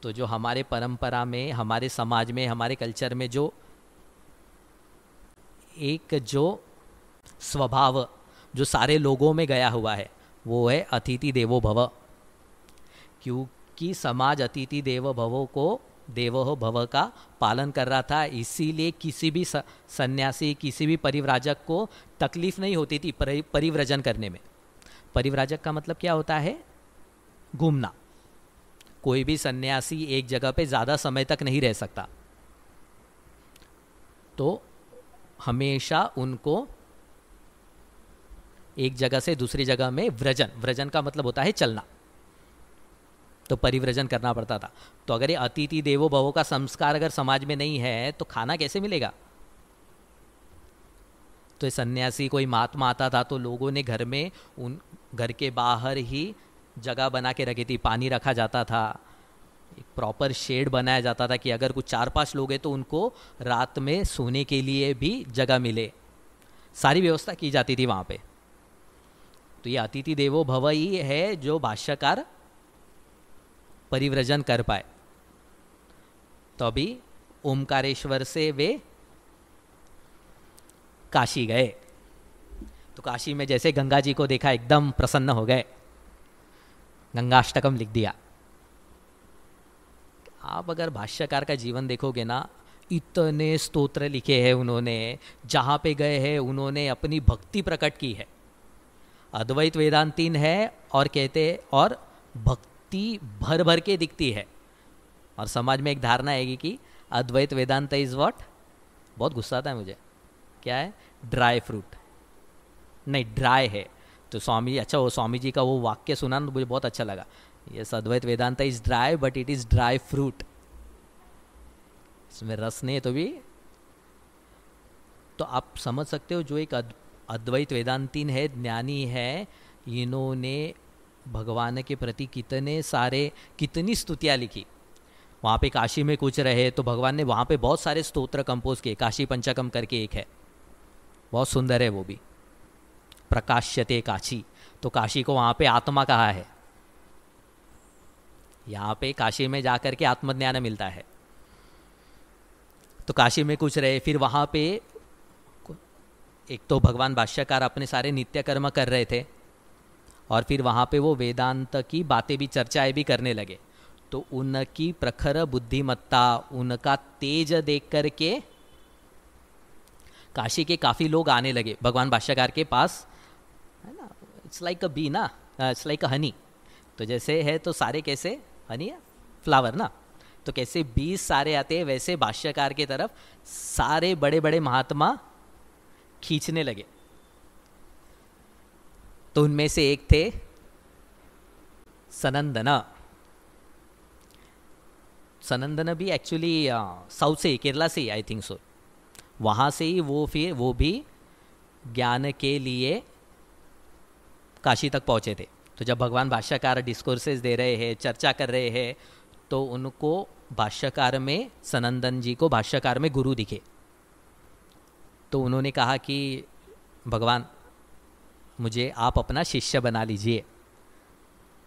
तो जो हमारे परंपरा में, हमारे समाज में, हमारे कल्चर में जो एक जो स्वभाव जो सारे लोगों में गया हुआ है वो है अतिथि देवो भव। क्योंकि समाज अतिथि देवो भवो को देवो भव का पालन कर रहा था, इसीलिए किसी भी सन्यासी, किसी भी परिव्राजक को तकलीफ नहीं होती थी परिव्रजन करने में। परिव्राजक का मतलब क्या होता है? घूमना। कोई भी सन्यासी एक जगह पे ज़्यादा समय तक नहीं रह सकता। तो हमेशा उनको एक जगह से दूसरी जगह में व्रजन, व्रजन का मतलब होता है चलना, तो परिव्रजन करना पड़ता था। तो अगर ये अतिथि देवो भवो का संस्कार अगर समाज में नहीं है तो खाना कैसे मिलेगा? तो ये सन्यासी कोई महात्मा आता था तो लोगों ने घर में, उन घर के बाहर ही जगह बना के रखी थी, पानी रखा जाता था, एक प्रॉपर शेड बनाया जाता था कि अगर कुछ 4-5 लोग हैं तो उनको रात में सोने के लिए भी जगह मिले, सारी व्यवस्था की जाती थी वहाँ पे। तो ये अतिथि देवो भव ही है जो भाष्यकार परिव्रजन कर पाए। तो अभी ओमकारेश्वर से वे काशी गए, तो काशी में जैसे गंगा जी को देखा एकदम प्रसन्न हो गए, गंगाष्टकम लिख दिया। आप अगर भाष्यकार का जीवन देखोगे ना, इतने स्तोत्र लिखे हैं उन्होंने, जहाँ पे गए हैं उन्होंने अपनी भक्ति प्रकट की है। अद्वैत वेदांतीन है और कहते, और भक्ति भर भर के दिखती है। और समाज में एक धारणा आएगी कि अद्वैत वेदांत इज व्हाट, बहुत गुस्सा आता है मुझे, क्या है? Dry fruit. नहीं, ड्राई है। तो स्वामी, अच्छा वो स्वामी जी का वो वाक्य सुना तो मुझे बहुत अच्छा लगा, yes Advaita Vedanta is dry but it is dry fruit, इसमें रस नहीं है तो भी। तो आप समझ सकते हो जो एक अद्वैत वेदांतीन है, ज्ञानी है, इन्होंने भगवान के प्रति कितनी स्तुतियाँ लिखी। वहाँ पे काशी में कुछ रहे तो भगवान ने वहाँ पे बहुत सारे स्तोत्र कंपोज किए, काशी पंचकम करके एक है, बहुत सुंदर है वो भी, प्रकाश्यते काशी। तो काशी को वहाँ पे आत्मा कहा है, यहाँ पे काशी में जाकर के आत्मज्ञान मिलता है। तो काशी में कुछ रहे, फिर वहाँ पे एक तो भगवान भाष्यकार अपने सारे नित्य कर्म कर रहे थे, और फिर वहाँ पे वो वेदांत की बातें भी, चर्चाएं भी करने लगे। तो उनकी प्रखर बुद्धिमत्ता, उनका तेज देख करके काशी के काफ़ी लोग आने लगे भगवान भाष्यकार के पास, है ना। इट्स लाइक अ बी ना, इट्स लाइक अ हनी। तो जैसे है तो सारे कैसे हनी है, फ्लावर ना, तो कैसे बीज सारे आते हैं, वैसे भाष्यकार के तरफ सारे बड़े बड़े महात्मा खींचने लगे। तो उनमें से एक थे सनंदन। सनंदन भी एक्चुअली साउथ से, केरला से ही, आई थिंक सो, वहाँ से ही वो भी ज्ञान के लिए काशी तक पहुँचे थे। तो जब भगवान भाष्यकार डिस्कोर्सेस दे रहे हैं, चर्चा कर रहे हैं, तो उनको भाष्यकार में, सनंदन जी को भाष्यकार में गुरु दिखे। तो उन्होंने कहा कि भगवान मुझे आप अपना शिष्य बना लीजिए,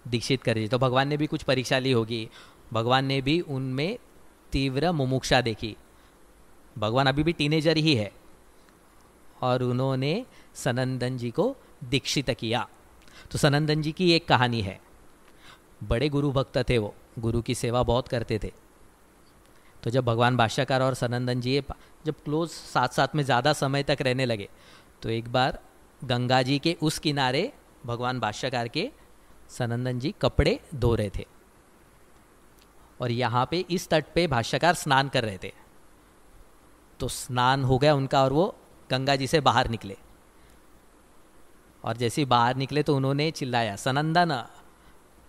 दीक्षित कर लीजिए। तो भगवान ने भी कुछ परीक्षा ली होगी, भगवान ने भी उनमें तीव्र मुमुक्षा देखी। भगवान अभी भी टीनेजर ही है, और उन्होंने सनंदन जी को दीक्षित किया। तो सनंदन जी की एक कहानी है, बड़े गुरु भक्त थे, वो गुरु की सेवा बहुत करते थे। तो जब भगवान भाष्यकार और सनंदन जी जब क्लोज साथ साथ में ज़्यादा समय तक रहने लगे, तो एक बार गंगा जी के उस किनारे भगवान भाष्यकार के सनंदन जी कपड़े धो रहे थे, और यहाँ पे इस तट पे भाष्यकार स्नान कर रहे थे। तो स्नान हो गया उनका, और वो गंगा जी से बाहर निकले, और जैसे ही बाहर निकले तो उन्होंने चिल्लाया, Sanandan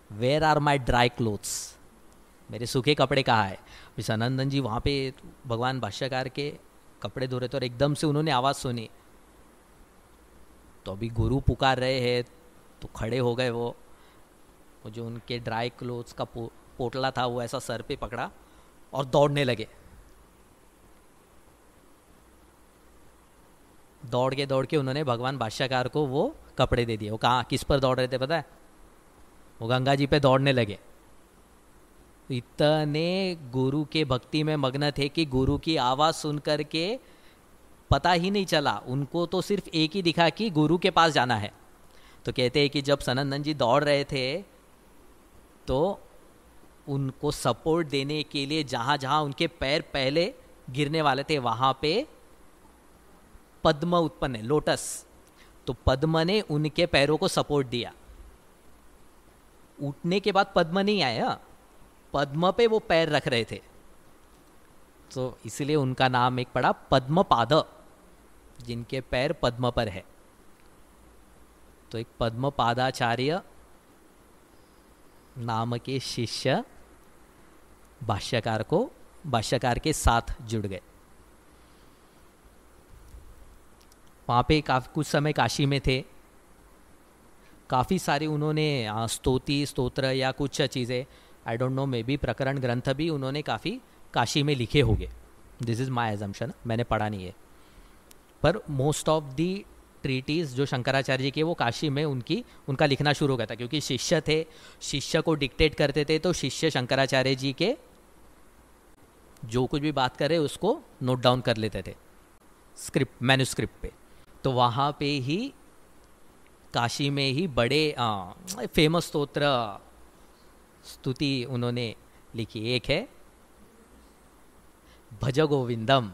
where are my dry clothes, मेरे सूखे कपड़े कहाँ है। सनंदन जी वहाँ पे भगवान भाष्यकार के कपड़े धो रहे थे, और एकदम से उन्होंने आवाज़ सुनी। तो अभी गुरु पुकार रहे हैं, तो खड़े हो गए। वो जो उनके ड्राई क्लोथ्स का पोटला था वो ऐसा सर पे पकड़ा और दौड़ने लगे। दौड़ के उन्होंने भगवान भाष्यकार को वो कपड़े दे दिए। वो कहाँ, किस पर दौड़ रहे थे पता है? वो गंगा जी पे दौड़ने लगे। इतने गुरु के भक्ति में मग्न थे कि गुरु की आवाज़ सुन कर के पता ही नहीं चला, उनको तो सिर्फ एक ही दिखा कि गुरु के पास जाना है। तो कहते हैं कि जब सनंदन जी दौड़ रहे थे तो उनको सपोर्ट देने के लिए जहाँ जहाँ उनके पैर पहले गिरने वाले थे वहाँ पे पद्म उत्पन्न है, लोटस। तो पद्म ने उनके पैरों को सपोर्ट दिया। उठने के बाद पद्म नहीं आया, पद्म पे वो पैर रख रहे थे। तो इसीलिए उनका नाम एक पड़ा पद्मपाद, जिनके पैर पद्म पर है। तो एक पद्मपादाचार्य नाम के शिष्य भाष्यकार के साथ जुड़ गए। वहाँ पे कुछ समय काशी में थे। काफ़ी सारे उन्होंने स्तोत्र या कुछ चीज़ें, I don't know, may be प्रकरण ग्रंथ भी उन्होंने काफ़ी काशी में लिखे होंगे। दिस इज़ माई एजम्पशन, मैंने पढ़ा नहीं है। पर मोस्ट ऑफ दी ट्रीटीज जो शंकराचार्य जी के, वो काशी में उनका लिखना शुरू हो गया था, क्योंकि शिष्य थे, शिष्य को डिक्टेट करते थे, तो शिष्य शंकराचार्य जी के जो कुछ भी बात करे उसको नोट डाउन कर लेते थे मैन्युस्क्रिप्ट पे। तो वहाँ पे ही काशी में ही बड़े फेमस स्तुति उन्होंने लिखी। एक है भज गोविंदम।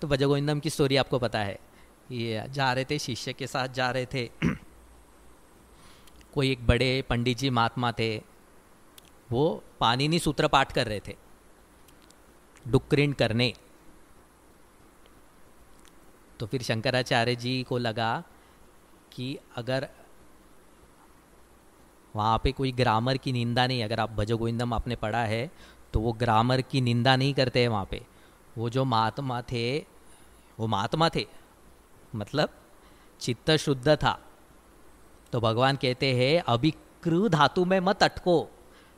तो भज गोविंदम की स्टोरी आपको पता है। ये जा रहे थे, शिष्य के साथ जा रहे थे। कोई एक बड़े पंडित जी महात्मा थे, वो पाणिनि सूत्र पाठ कर रहे थे, डुक्रिन करने। तो फिर शंकराचार्य जी को लगा कि अगर वहाँ पे कोई ग्रामर की निंदा नहीं, अगर आप भज गोविंदम आपने पढ़ा है तो वो ग्रामर की निंदा नहीं करते हैं वहाँ पे। वो जो महात्मा थे, वो महात्मा थे, मतलब चित्त शुद्ध था। तो भगवान कहते हैं अभी कृ धातु में मत अटको,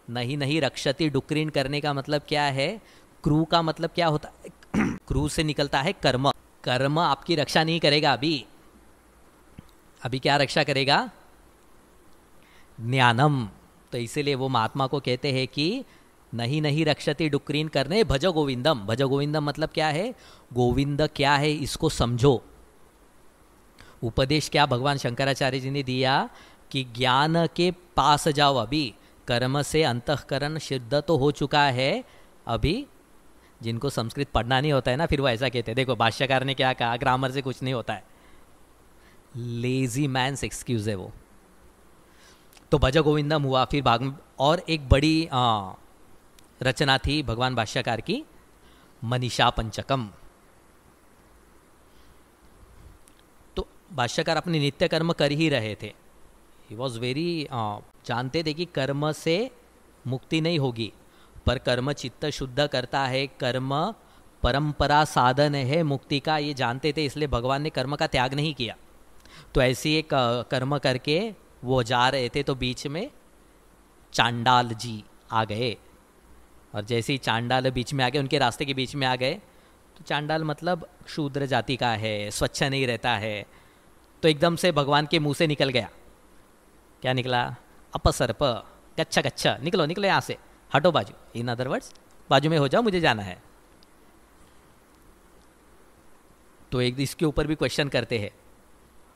नहीं रक्षति। डुक्रीन करने का मतलब क्या है? क्रू का मतलब क्या होता है? क्रू से निकलता है कर्म। कर्म आपकी रक्षा नहीं करेगा। अभी क्या रक्षा करेगा? ज्ञानम। तो इसीलिए वो महात्मा को कहते हैं कि नहीं रक्षति डुक्रीन करने, भज गोविंदम। भज गोविंदम मतलब क्या है? गोविंद क्या है इसको समझो। उपदेश क्या भगवान शंकराचार्य जी ने दिया कि ज्ञान के पास जाओ। अभी कर्म से अंतःकरण शुद्ध तो हो चुका है। अभी जिनको संस्कृत पढ़ना नहीं होता है ना, फिर वो ऐसा कहते हैं, देखो भाष्यकार ने क्या कहा, ग्रामर से कुछ नहीं होता है। लेजी मैन्स एक्सक्यूज है वो। तो भज गोविंदम हुआ। फिर भाग और एक बड़ी रचना थी भगवान भाष्यकार की, मनीषा पंचकम। तो भाष्यकार अपने नित्य कर्म कर ही रहे थे। ही वॉज वेरी जानते थे कि कर्म से मुक्ति नहीं होगी, पर कर्म चित्त शुद्ध करता है, कर्म परंपरा साधन है मुक्ति का, ये जानते थे। इसलिए भगवान ने कर्म का त्याग नहीं किया। तो ऐसी एक कर्म करके वो जा रहे थे, तो बीच में चांडाल जी आ गए। और जैसे ही चांडाल बीच में आ गए, उनके रास्ते के बीच में आ गए, तो चांडाल मतलब शूद्र जाति का है, स्वच्छ नहीं रहता है। तो एकदम से भगवान के मुंह से निकल गया, क्या निकला? अपसर्प, गच्छा गच्छा, निकलो निकलो यहाँ से, हटो बाजू। इन अदर वर्ड्स, बाजू में हो जाओ, मुझे जाना है। तो एक इसके ऊपर भी क्वेश्चन करते हैं,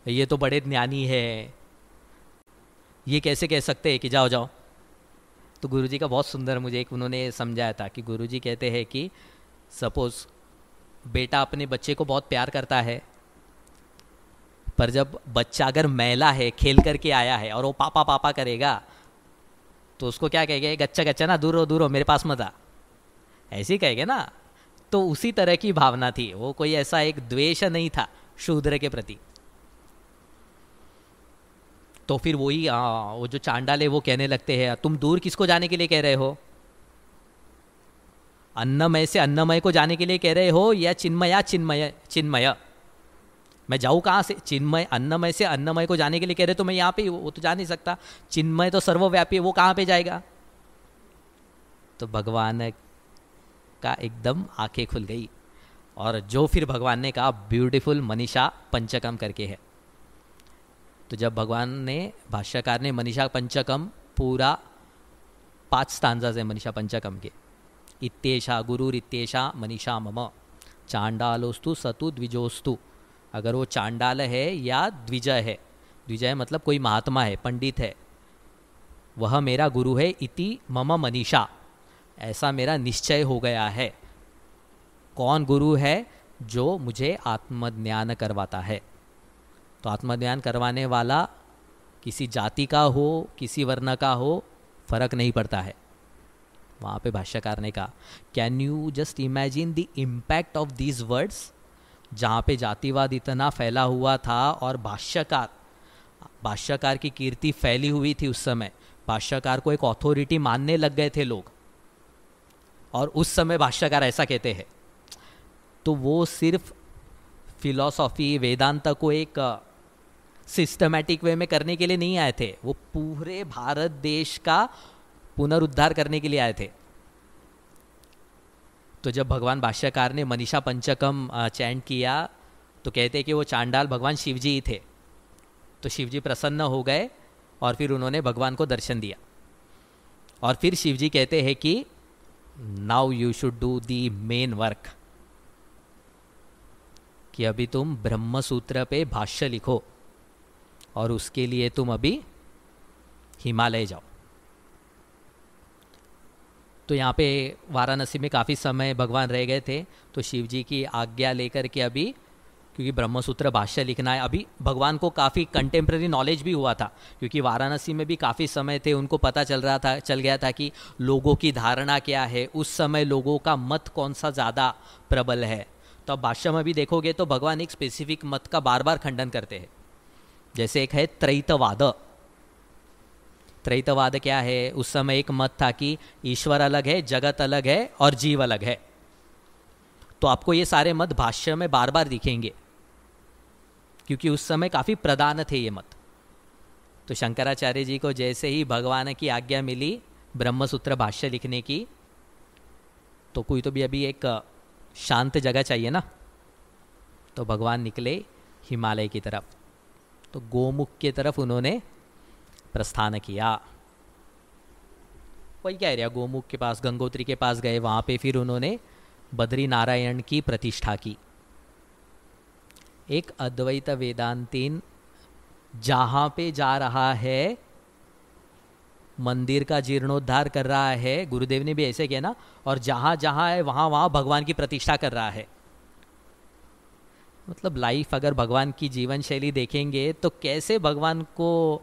ये तो बड़े ज्ञानी है, ये कैसे कह सकते हैं कि जाओ जाओ? तो गुरुजी का बहुत सुंदर मुझे एक उन्होंने समझाया था कि गुरुजी कहते हैं कि सपोज बेटा अपने बच्चे को बहुत प्यार करता है, पर जब बच्चा अगर मैला है, खेल करके आया है और वो पापा पापा करेगा, तो उसको क्या कहेगा? गच्चा गच्चा ना, दूर हो मेरे पास मत आ, ऐसे ही कहेंगे ना। तो उसी तरह की भावना थी वो, कोई ऐसा एक द्वेष नहीं था शूद्र के प्रति। तो फिर वही वो जो चांडाल है वो कहने लगते हैं, तुम दूर किसको जाने के लिए कह रहे हो? अन्नमय से अन्नमय को जाने के लिए कह रहे हो, या चिन्मय? मैं जाऊँ कहाँ से? चिन्मय, अन्नमय से अन्नमय को जाने के लिए कह रहे, तो मैं यहाँ पे, वो तो जा नहीं सकता। चिन्मय तो सर्वव्यापी है, वो कहाँ पे जाएगा? तो भगवान का एकदम आंखें खुल गई। और जो फिर भगवान ने कहा, ब्यूटीफुल मनीषा पंचकम करके है। तो जब भगवान ने, भाष्यकार ने मनीषा पंचकम पूरा 5 स्टांजाज है मनीषा पंचकम के। इत्येषा गुरुरित्येषा मनीषा मम, चांडालोस्तु सतु द्विजोस्तु। अगर वो चांडाल है या द्विज है, द्विज है मतलब कोई महात्मा है, पंडित है, वह मेरा गुरु है। इति मम मनीषा, ऐसा मेरा निश्चय हो गया है। कौन गुरु है? जो मुझे आत्मज्ञान करवाता है। तो आत्मज्ञान करवाने वाला किसी जाति का हो, किसी वर्ण का हो, फर्क नहीं पड़ता है। वहाँ पे भाष्यकार ने कहा, can you just imagine the impact of these words, जहाँ पे जातिवाद इतना फैला हुआ था और भाष्यकार की कीर्ति फैली हुई थी उस समय, भाष्यकार को एक अथॉरिटी मानने लग गए थे लोग, और उस समय भाष्यकार ऐसा कहते हैं। तो वो सिर्फ फिलॉसफी वेदांत को एक सिस्टमैटिक वे में करने के लिए नहीं आए थे, वो पूरे भारत देश का पुनरुद्धार करने के लिए आए थे। तो जब भगवान भाष्यकार ने मनीषा पंचकम चैंट किया तो कहते कि वो चांडाल भगवान शिवजी ही थे। तो शिवजी प्रसन्न हो गए और फिर उन्होंने भगवान को दर्शन दिया, और फिर शिवजी कहते हैं कि now you should do the main work, कि अभी तुम ब्रह्म सूत्र पे भाष्य लिखो और उसके लिए तुम अभी हिमालय जाओ। तो यहाँ पे वाराणसी में काफ़ी समय भगवान रह गए थे, तो शिव जी की आज्ञा लेकर के अभी, क्योंकि ब्रह्मसूत्र भाष्य लिखना है, अभी भगवान को काफ़ी कंटेम्प्रेरी नॉलेज भी हुआ था, क्योंकि वाराणसी में भी काफ़ी समय थे, उनको पता चल गया था कि लोगों की धारणा क्या है, उस समय लोगों का मत कौन सा ज़्यादा प्रबल है। तो अब भाष्य में भी देखोगे तो भगवान एक स्पेसिफिक मत का बार बार खंडन करते हैं। जैसे एक है त्रैतवाद। त्रैतवाद क्या है? उस समय एक मत था कि ईश्वर अलग है, जगत अलग है और जीव अलग है। तो आपको ये सारे मत भाष्य में बार बार दिखेंगे, क्योंकि उस समय काफ़ी प्रधान थे ये मत। तो शंकराचार्य जी को जैसे ही भगवान की आज्ञा मिली ब्रह्मसूत्र भाष्य लिखने की, तो कोई तो भी अभी एक शांत जगह चाहिए ना, तो भगवान निकले हिमालय की तरफ। तो गोमुख की तरफ उन्होंने प्रस्थान किया। वही क्या एरिया, गोमुख के पास, गंगोत्री के पास गए, वहाँ पे फिर उन्होंने बद्री नारायण की प्रतिष्ठा की। एक अद्वैत वेदांतीन जहाँ पे जा रहा है मंदिर का जीर्णोद्धार कर रहा है, गुरुदेव ने भी ऐसे किया ना, और जहाँ जहाँ है वहाँ वहाँ भगवान की प्रतिष्ठा कर रहा है। मतलब लाइफ अगर भगवान की जीवन शैली देखेंगे तो कैसे भगवान को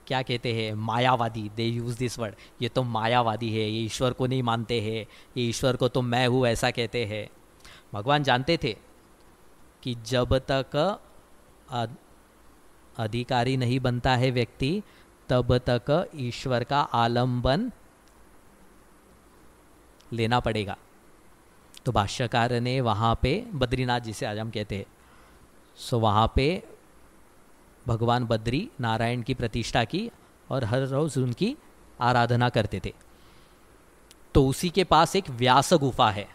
क्या कहते हैं, मायावादी, दे यूज दिस वर्ड, ये तो मायावादी है, ये ईश्वर को नहीं मानते हैं, ये ईश्वर को तो मैं हूँ ऐसा कहते हैं। भगवान जानते थे कि जब तक अधिकारी नहीं बनता है व्यक्ति, तब तक ईश्वर का आलंबन लेना पड़ेगा। तो भाष्यकार ने वहाँ पे बद्रीनाथ जिसे आज हम कहते हैं, सो वहाँ पे भगवान बद्री नारायण की प्रतिष्ठा की और हर रोज उनकी आराधना करते थे। तो उसी के पास एक व्यास गुफा है।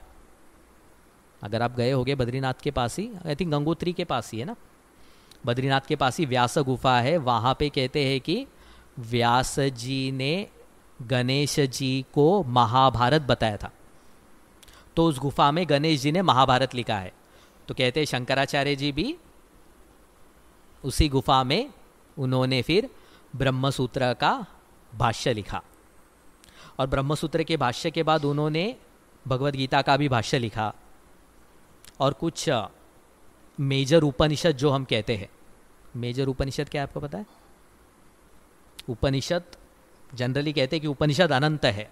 अगर आप गए होगे बद्रीनाथ के पास ही, आई थिंक गंगोत्री के पास ही है ना, बद्रीनाथ के पास ही व्यास गुफा है। वहाँ पे कहते हैं कि व्यास जी ने गणेश जी को महाभारत बताया था, तो उस गुफा में गणेश जी ने महाभारत लिखा है। तो कहते हैं शंकराचार्य जी भी उसी गुफा में उन्होंने फिर ब्रह्मसूत्र का भाष्य लिखा, और ब्रह्मसूत्र के भाष्य के बाद उन्होंने भगवद गीता का भी भाष्य लिखा, और कुछ मेजर उपनिषद जो हम कहते हैं। मेजर उपनिषद क्या आपको पता है? उपनिषद जनरली कहते हैं कि उपनिषद अनंत है,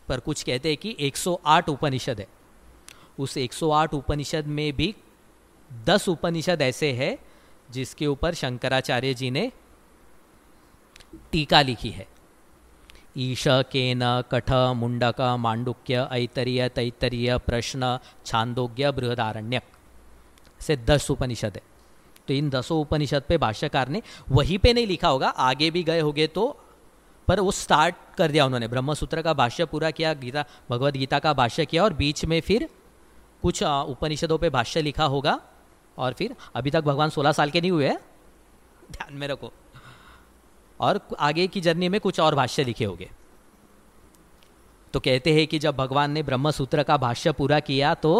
पर कुछ कहते हैं कि 108 उपनिषद है। उस 108 उपनिषद में भी 10 उपनिषद ऐसे हैं जिसके ऊपर शंकराचार्य जी ने टीका लिखी है। ईश, केन, कठ, मुंडक, मांडुक्य, ऐतरीय, तैतरीय, प्रश्न, छांदोग्य, बृहदारण्यक, से 10 उपनिषद है। तो इन 10 उपनिषद पे भाष्यकार ने वहीं पे नहीं लिखा होगा, आगे भी गए होंगे तो, पर वो स्टार्ट कर दिया उन्होंने। ब्रह्मसूत्र का भाष्य पूरा किया, गीता भगवद गीता का भाष्य किया, और बीच में फिर कुछ उपनिषदों पे भाष्य लिखा होगा। और फिर अभी तक भगवान 16 साल के नहीं हुए हैं, ध्यान में रखो, और आगे की जर्नी में कुछ और भाष्य लिखे होंगे। तो कहते हैं कि जब भगवान ने ब्रह्मसूत्र का भाष्य पूरा किया तो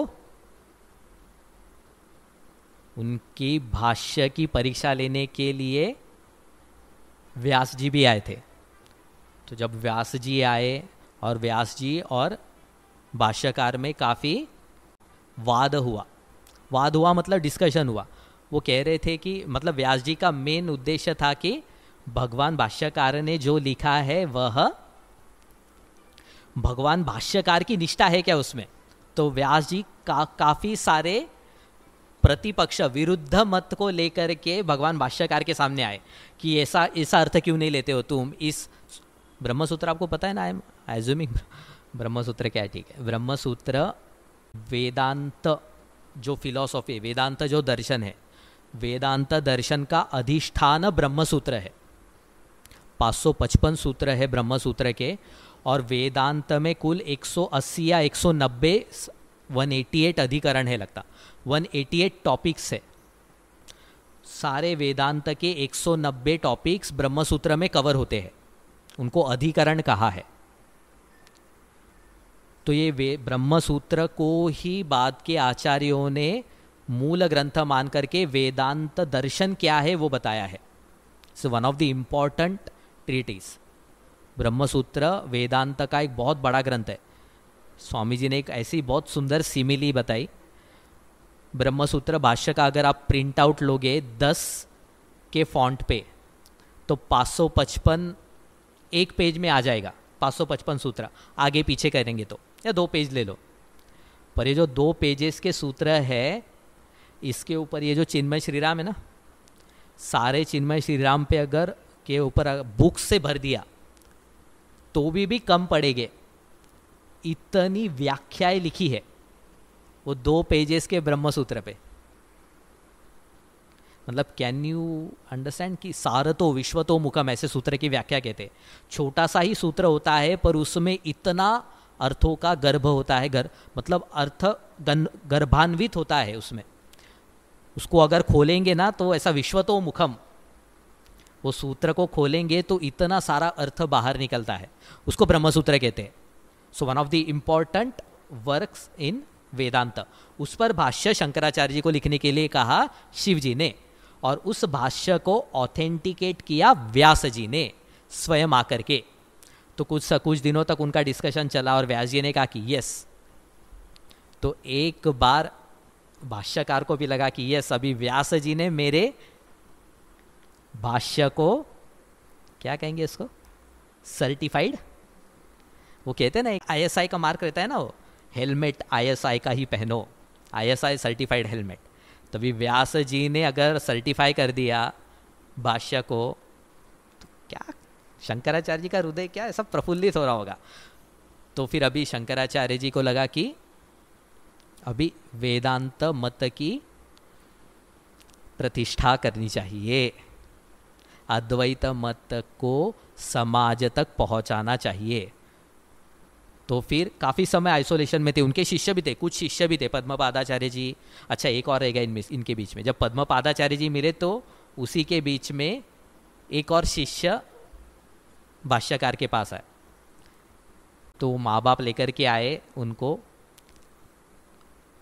उनकी भाष्य की परीक्षा लेने के लिए व्यास जी भी आए थे। तो जब व्यास जी आए, और व्यास जी और भाष्यकार में काफ़ी वाद हुआ मतलब डिस्कशन हुआ। वो कह रहे थे कि मतलब व्यास जी का मेन उद्देश्य था कि भगवान भाष्यकार ने जो लिखा है वह भगवान भाष्यकार की निष्ठा है क्या उसमें? तो व्यास जी काफी सारे प्रतिपक्ष विरुद्ध मत को लेकर के भगवान भाष्यकार के सामने आए कि ऐसा ऐसा अर्थ क्यों नहीं लेते हो तुम इस ब्रह्मसूत्र। आपको पता है ना, आई एम एज्यूमिंग ब्रह्मसूत्र क्या है, ठीक है। ब्रह्मसूत्र वेदांत जो फिलॉसफी, वेदांत जो दर्शन है, वेदांत दर्शन का अधिष्ठान ब्रह्मसूत्र है। 555 सूत्र है ब्रह्मसूत्र के, और वेदांत में कुल 180 या 190 188 अधिकरण है लगता, 188 टॉपिक्स है। सारे वेदांत के 190 टॉपिक्स ब्रह्मसूत्र में कवर होते हैं, उनको अधिकरण कहा है। तो ये ब्रह्मसूत्र को ही बाद के आचार्यों ने मूल ग्रंथ मान करके वेदांत दर्शन क्या है वो बताया है। It's one of the important treatise. Brahma Sutra Vedanta का एक बहुत बड़ा ग्रंथ है। स्वामी जी ने एक ऐसी बहुत सुंदर सिमिली बताई। ब्रह्मसूत्र भाष्य का अगर आप प्रिंट आउट लोगे 10 के फॉन्ट पे तो 555 एक पेज में आ जाएगा। 555 सूत्र आगे पीछे करेंगे तो, या 2 पेज ले लो, पर ये जो 2 पेजेस के सूत्र है, इसके ऊपर ये जो चिन्मय श्रीराम है ना, सारे चिन्मय श्रीराम पे अगर के ऊपर बुक से भर दिया तो भी कम पड़ेंगे। इतनी व्याख्याएं लिखी है वो 2 पेजेस के ब्रह्मसूत्र पे। मतलब कैन यू अंडरस्टैंड कि सारतो विश्वतो मुखम, ऐसे सूत्र की व्याख्या कहते हैं। छोटा सा ही सूत्र होता है पर उसमें इतना अर्थों का गर्भ होता है, मतलब अर्थ गर्भान्वित होता है उसमें। उसको अगर खोलेंगे ना तो ऐसा विश्वतो मुखम, वो सूत्र को खोलेंगे तो इतना सारा अर्थ बाहर निकलता है, उसको ब्रह्मसूत्र कहते हैं। So one of the important works in Vedanta. उस पर भाष्य शंकराचार्य जी को लिखने के लिए कहा शिव जी ने, और उस भाष्य को ऑथेंटिकेट किया व्यास जी ने स्वयं आकर के। तो कुछ दिनों तक उनका डिस्कशन चला और व्यास जी ने कहा कि यस। तो एक बार भाष्यकार को भी लगा कि यस, अभी व्यास जी ने मेरे भाष्य को क्या कहेंगे इसको, सर्टिफाइड। वो कहते हैं ना, एक ISI का मार्क रहता है ना, वो हेलमेट ISI का ही पहनो, ISI सर्टिफाइड हेलमेट। तभी व्यास जी ने अगर सर्टिफाई कर दिया भाष्य को, तो क्या शंकराचार्य जी का हृदय क्या ऐसा प्रफुल्लित हो रहा होगा। तो फिर अभी शंकराचार्य जी को लगा कि अभी वेदांत मत की प्रतिष्ठा करनी चाहिए, अद्वैत मत को समाज तक पहुंचाना चाहिए। तो फिर काफ़ी समय आइसोलेशन में थे। उनके शिष्य भी थे, कुछ शिष्य भी थे, पद्मपादाचार्य जी। अच्छा, एक और रहेगा इनके बीच में। जब पद्मपादाचार्य जी मिले तो उसी के बीच में एक और शिष्य भाष्यकार के पास आए। तो माँ बाप लेकर के आए उनको।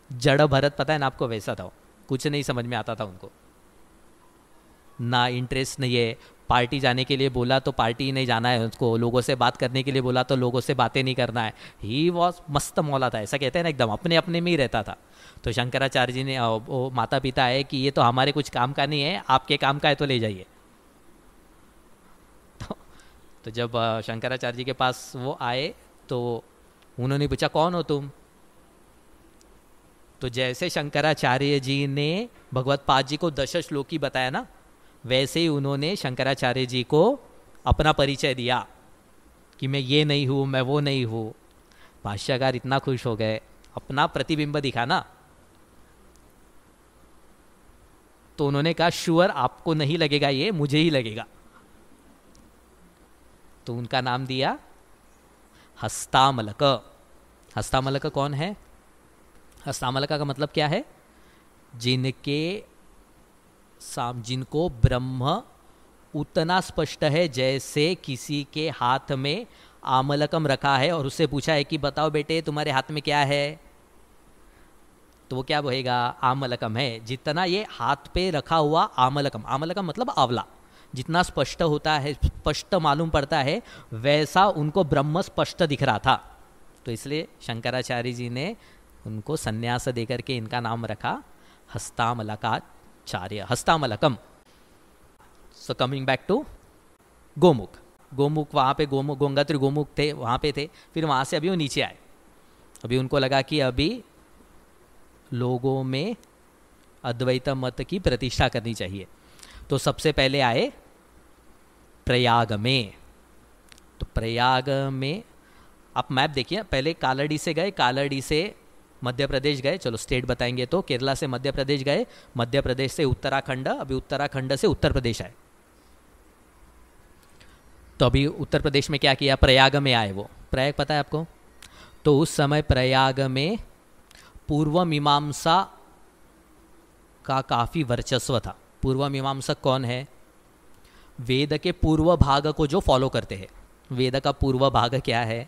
जड़ भरत पता है ना आपको, वैसा था। कुछ नहीं समझ में आता था उनको, ना इंटरेस्ट नहीं है। पार्टी जाने के लिए बोला तो पार्टी नहीं जाना है उसको, लोगों से बात करने के लिए बोला तो लोगों से बातें नहीं करना है। ही वॉज मस्त मौला था, ऐसा कहते हैं ना, एकदम अपने अपने में ही रहता था। तो शंकराचार्य जी ने, वो माता पिता है कि ये तो हमारे कुछ काम का नहीं है, आपके काम का है तो ले जाइए। तो जब शंकराचार्य जी के पास वो आए तो उन्होंने पूछा कौन हो तुम। तो जैसे शंकराचार्य जी ने भगवत पाद जी को 10 श्लोकी बताया ना, वैसे ही उन्होंने शंकराचार्य जी को अपना परिचय दिया कि मैं ये नहीं हूं, मैं वो नहीं हूं। भाष्यकार इतना खुश हो गए, अपना प्रतिबिंब दिखा ना। तो उन्होंने कहा श्योर आपको नहीं लगेगा, ये मुझे ही लगेगा। तो उनका नाम दिया हस्तामलक। हस्तामलक कौन है? हस्तामलक का मतलब क्या है? जिनको ब्रह्म उतना स्पष्ट है जैसे किसी के हाथ में आमलकम रखा है और उससे पूछा है कि बताओ बेटे तुम्हारे हाथ में क्या है, तो वो क्या बोलेगा? आमलकम है। जितना ये हाथ पे रखा हुआ आमलकम, आमलकम मतलब आंवला, जितना स्पष्ट होता है, स्पष्ट मालूम पड़ता है, वैसा उनको ब्रह्म स्पष्ट दिख रहा था। तो इसलिए शंकराचार्य जी ने उनको संन्यास देकर के इनका नाम रखा Hastamalakacharya, Hastamalakam. So coming back to Gomukh. Gomukh वहाँ पे गोंगात्री गोमुख थे, वहाँ पे थे। फिर वहाँ से अभी वो नीचे आए। अभी उनको लगा कि अभी लोगों में अद्वैत मत की प्रतिष्ठा करनी चाहिए, तो सबसे पहले आए प्रयाग में। तो प्रयाग में आप मैप देखिए, पहले कालड़ी से गए, कालड़ी से मध्य प्रदेश गए, चलो स्टेट बताएंगे तो केरला से मध्य प्रदेश गए, मध्य प्रदेश से उत्तराखंड, अभी उत्तराखंड से उत्तर प्रदेश आए। तो अभी उत्तर प्रदेश में क्या किया, प्रयाग में आए। वो प्रयाग पता है आपको? तो उस समय प्रयाग में पूर्व मीमांसा का काफ़ी वर्चस्व था। पूर्व मीमांसक कौन है? वेद के पूर्व भाग को जो फॉलो करते हैं। वेद का पूर्व भाग क्या है?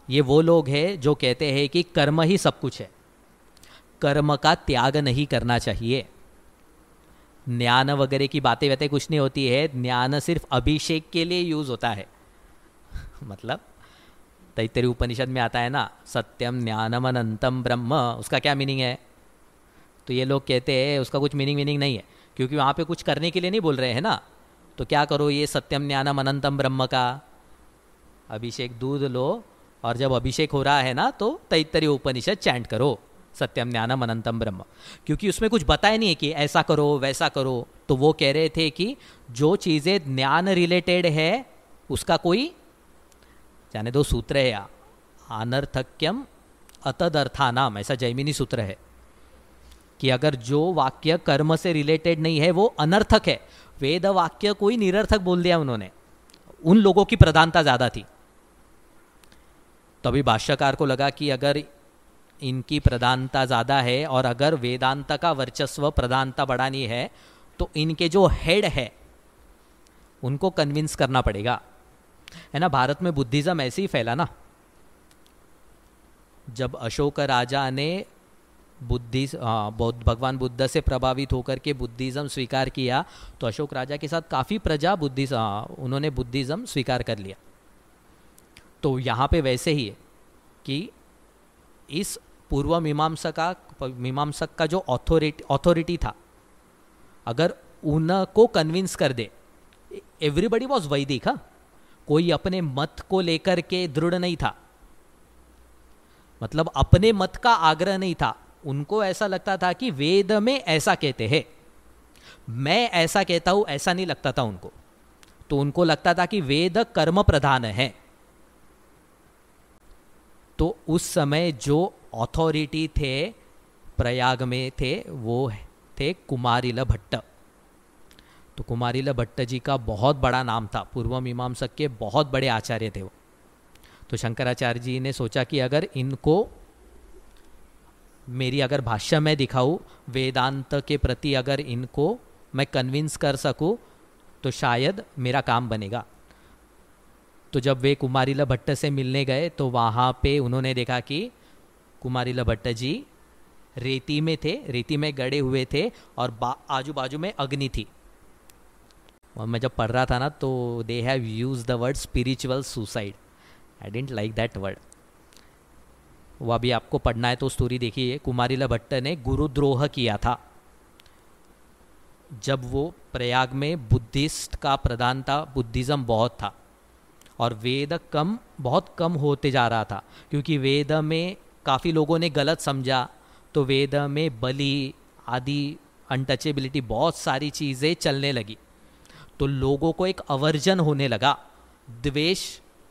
ये वो लोग हैं जो कहते हैं कि कर्म ही सब कुछ है, कर्म का त्याग नहीं करना चाहिए। ज्ञान वगैरह की बातें वैसे कुछ नहीं होती है, ज्ञान सिर्फ अभिषेक के लिए यूज होता है। मतलब तैत्तरीय उपनिषद में आता है ना, सत्यम ज्ञानम अनंतम ब्रह्म, उसका क्या मीनिंग है? तो ये लोग कहते हैं उसका कुछ मीनिंग नहीं है, क्योंकि वहाँ पे कुछ करने के लिए नहीं बोल रहे हैं ना। तो क्या करो, ये सत्यम ज्ञानम अनंतम ब्रह्म का अभिषेक दूध लो, और जब अभिषेक हो रहा है ना तो तैत्तरीय उपनिषद चैंट करो, सत्यम ज्ञानम अनंतम ब्रह्म, क्योंकि उसमें कुछ बताया नहीं है कि ऐसा करो वैसा करो। तो वो कह रहे थे कि जो चीज़ें ज्ञान रिलेटेड है उसका कोई, जाने दो, सूत्र है या अनर्थक्यम अतदर्थानाम, ऐसा जैमिनी सूत्र है कि अगर जो वाक्य कर्म से रिलेटेड नहीं है वो अनर्थक है। वेद वाक्य कोई निरर्थक बोल दिया उन्होंने, उन लोगों की प्रधानता ज़्यादा थी। तभी भाष्यकार को लगा कि अगर इनकी प्रधानता ज़्यादा है और अगर वेदांत का वर्चस्व प्रधानता बढ़ानी है तो इनके जो हेड है उनको कन्विंस करना पड़ेगा, है ना। भारत में बुद्धिज्म ऐसे ही फैला ना। जब अशोक राजा ने भगवान बुद्ध से प्रभावित होकर के बुद्धिज्म स्वीकार किया, तो अशोक राजा के साथ काफ़ी प्रजा उन्होंने बुद्धिज्म स्वीकार कर लिया। तो यहाँ पे वैसे ही है कि इस पूर्व मीमांसक का जो अथॉरिटी था, अगर उनको कन्विंस कर दे, एवरीबडी वॉज वैदिक, हाँ, कोई अपने मत को लेकर के दृढ़ नहीं था, मतलब अपने मत का आग्रह नहीं था। उनको ऐसा लगता था कि वेद में ऐसा कहते हैं, मैं ऐसा कहता हूं, ऐसा नहीं लगता था उनको। तो उनको लगता था कि वेद कर्म प्रधान है। तो उस समय जो अथॉरिटी थे प्रयाग में थे वो थे कुमारिल भट्ट। तो कुमारिल भट्ट जी का बहुत बड़ा नाम था, पूर्व मीमांसक के बहुत बड़े आचार्य थे वो। तो शंकराचार्य जी ने सोचा कि अगर इनको मेरी अगर भाष्य में दिखाऊं वेदांत के प्रति, अगर इनको मैं कन्विंस कर सकूं तो शायद मेरा काम बनेगा। तो जब वे कुमारिल भट्ट से मिलने गए तो वहाँ पे उन्होंने देखा कि कुमारिल भट्ट जी रेती में थे, रेती में गड़े हुए थे और आजू बाजू में अग्नि थी। और मैं जब पढ़ रहा था ना तो they have use the word spiritual suicide, I don't like that word. वो अभी आपको पढ़ना है तो स्टोरी देखिए। कुमारिल भट्ट ने गुरुद्रोह किया था जब वो प्रयाग में बुद्धिस्ट का प्रधान था, बुद्धिज्म बहुत था और वेद बहुत कम होते जा रहा था, क्योंकि वेद में काफ़ी लोगों ने गलत समझा। तो वेद में बलि आदि अनटचेबिलिटी बहुत सारी चीज़ें चलने लगी, तो लोगों को एक अवर्जन होने लगा, द्वेष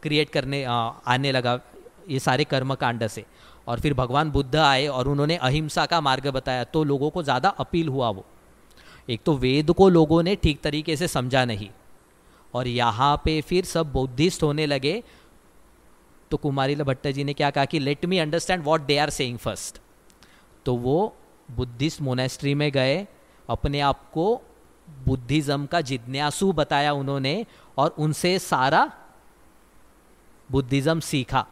क्रिएट करने आने लगा ये सारे कर्म कांड से। और फिर भगवान बुद्ध आए और उन्होंने अहिंसा का मार्ग बताया, तो लोगों को ज़्यादा अपील हुआ। वो एक तो वेद को लोगों ने ठीक तरीके से समझा नहीं, और यहाँ पे फिर सब बुद्धिस्ट होने लगे। तो कुमारिल भट्ट जी ने क्या कहा कि let me understand what they are saying first. तो वो बुद्धिस्ट मोनेस्ट्री में गए, अपने आप को बुद्धिज्म का जिज्ञासु बताया उन्होंने, और उनसे सारा बुद्धिज्म सीखा।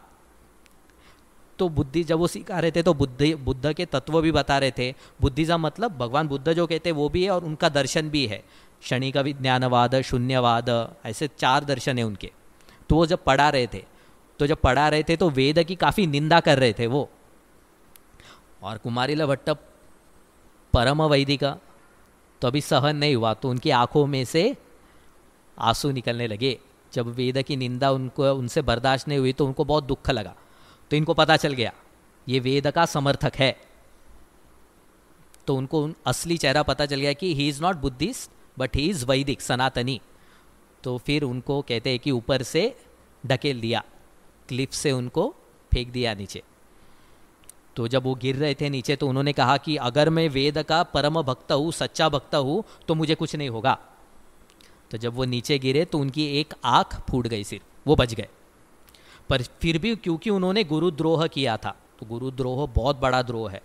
तो बुद्धि जब वो सिखा रहे थे तो बुद्ध के तत्व भी बता रहे थे। बुद्धिज्म मतलब भगवान बुद्ध जो कहते हैं वो भी है और उनका दर्शन भी है, क्षणिक विज्ञानवाद, शून्यवाद, ऐसे 4 दर्शन है उनके। तो वो जब पढ़ा रहे थे तो वेद की काफ़ी निंदा कर रहे थे वो। और कुमारिल भट्ट परम वैदिक, तो अभी सहन नहीं हुआ, तो उनकी आंखों में से आंसू निकलने लगे। जब वेद की निंदा उनको उनसे बर्दाश्त नहीं हुई तो उनको बहुत दुख लगा। तो इनको पता चल गया ये वेद का समर्थक है, तो उनको असली चेहरा पता चल गया कि he is not Buddhist but he is वैदिक सनातनी। तो फिर उनको कहते हैं कि ऊपर से ढकेल दिया, क्लिफ से उनको फेंक दिया नीचे। तो जब वो गिर रहे थे नीचे तो उन्होंने कहा कि अगर मैं वेद का परम भक्त हूँ, सच्चा भक्त हूँ, तो मुझे कुछ नहीं होगा। तो जब वो नीचे गिरे तो उनकी एक आँख फूट गई, सिर्फ वो बच गए। पर फिर भी क्योंकि उन्होंने गुरुद्रोह किया था, तो गुरुद्रोह बहुत बड़ा द्रोह है,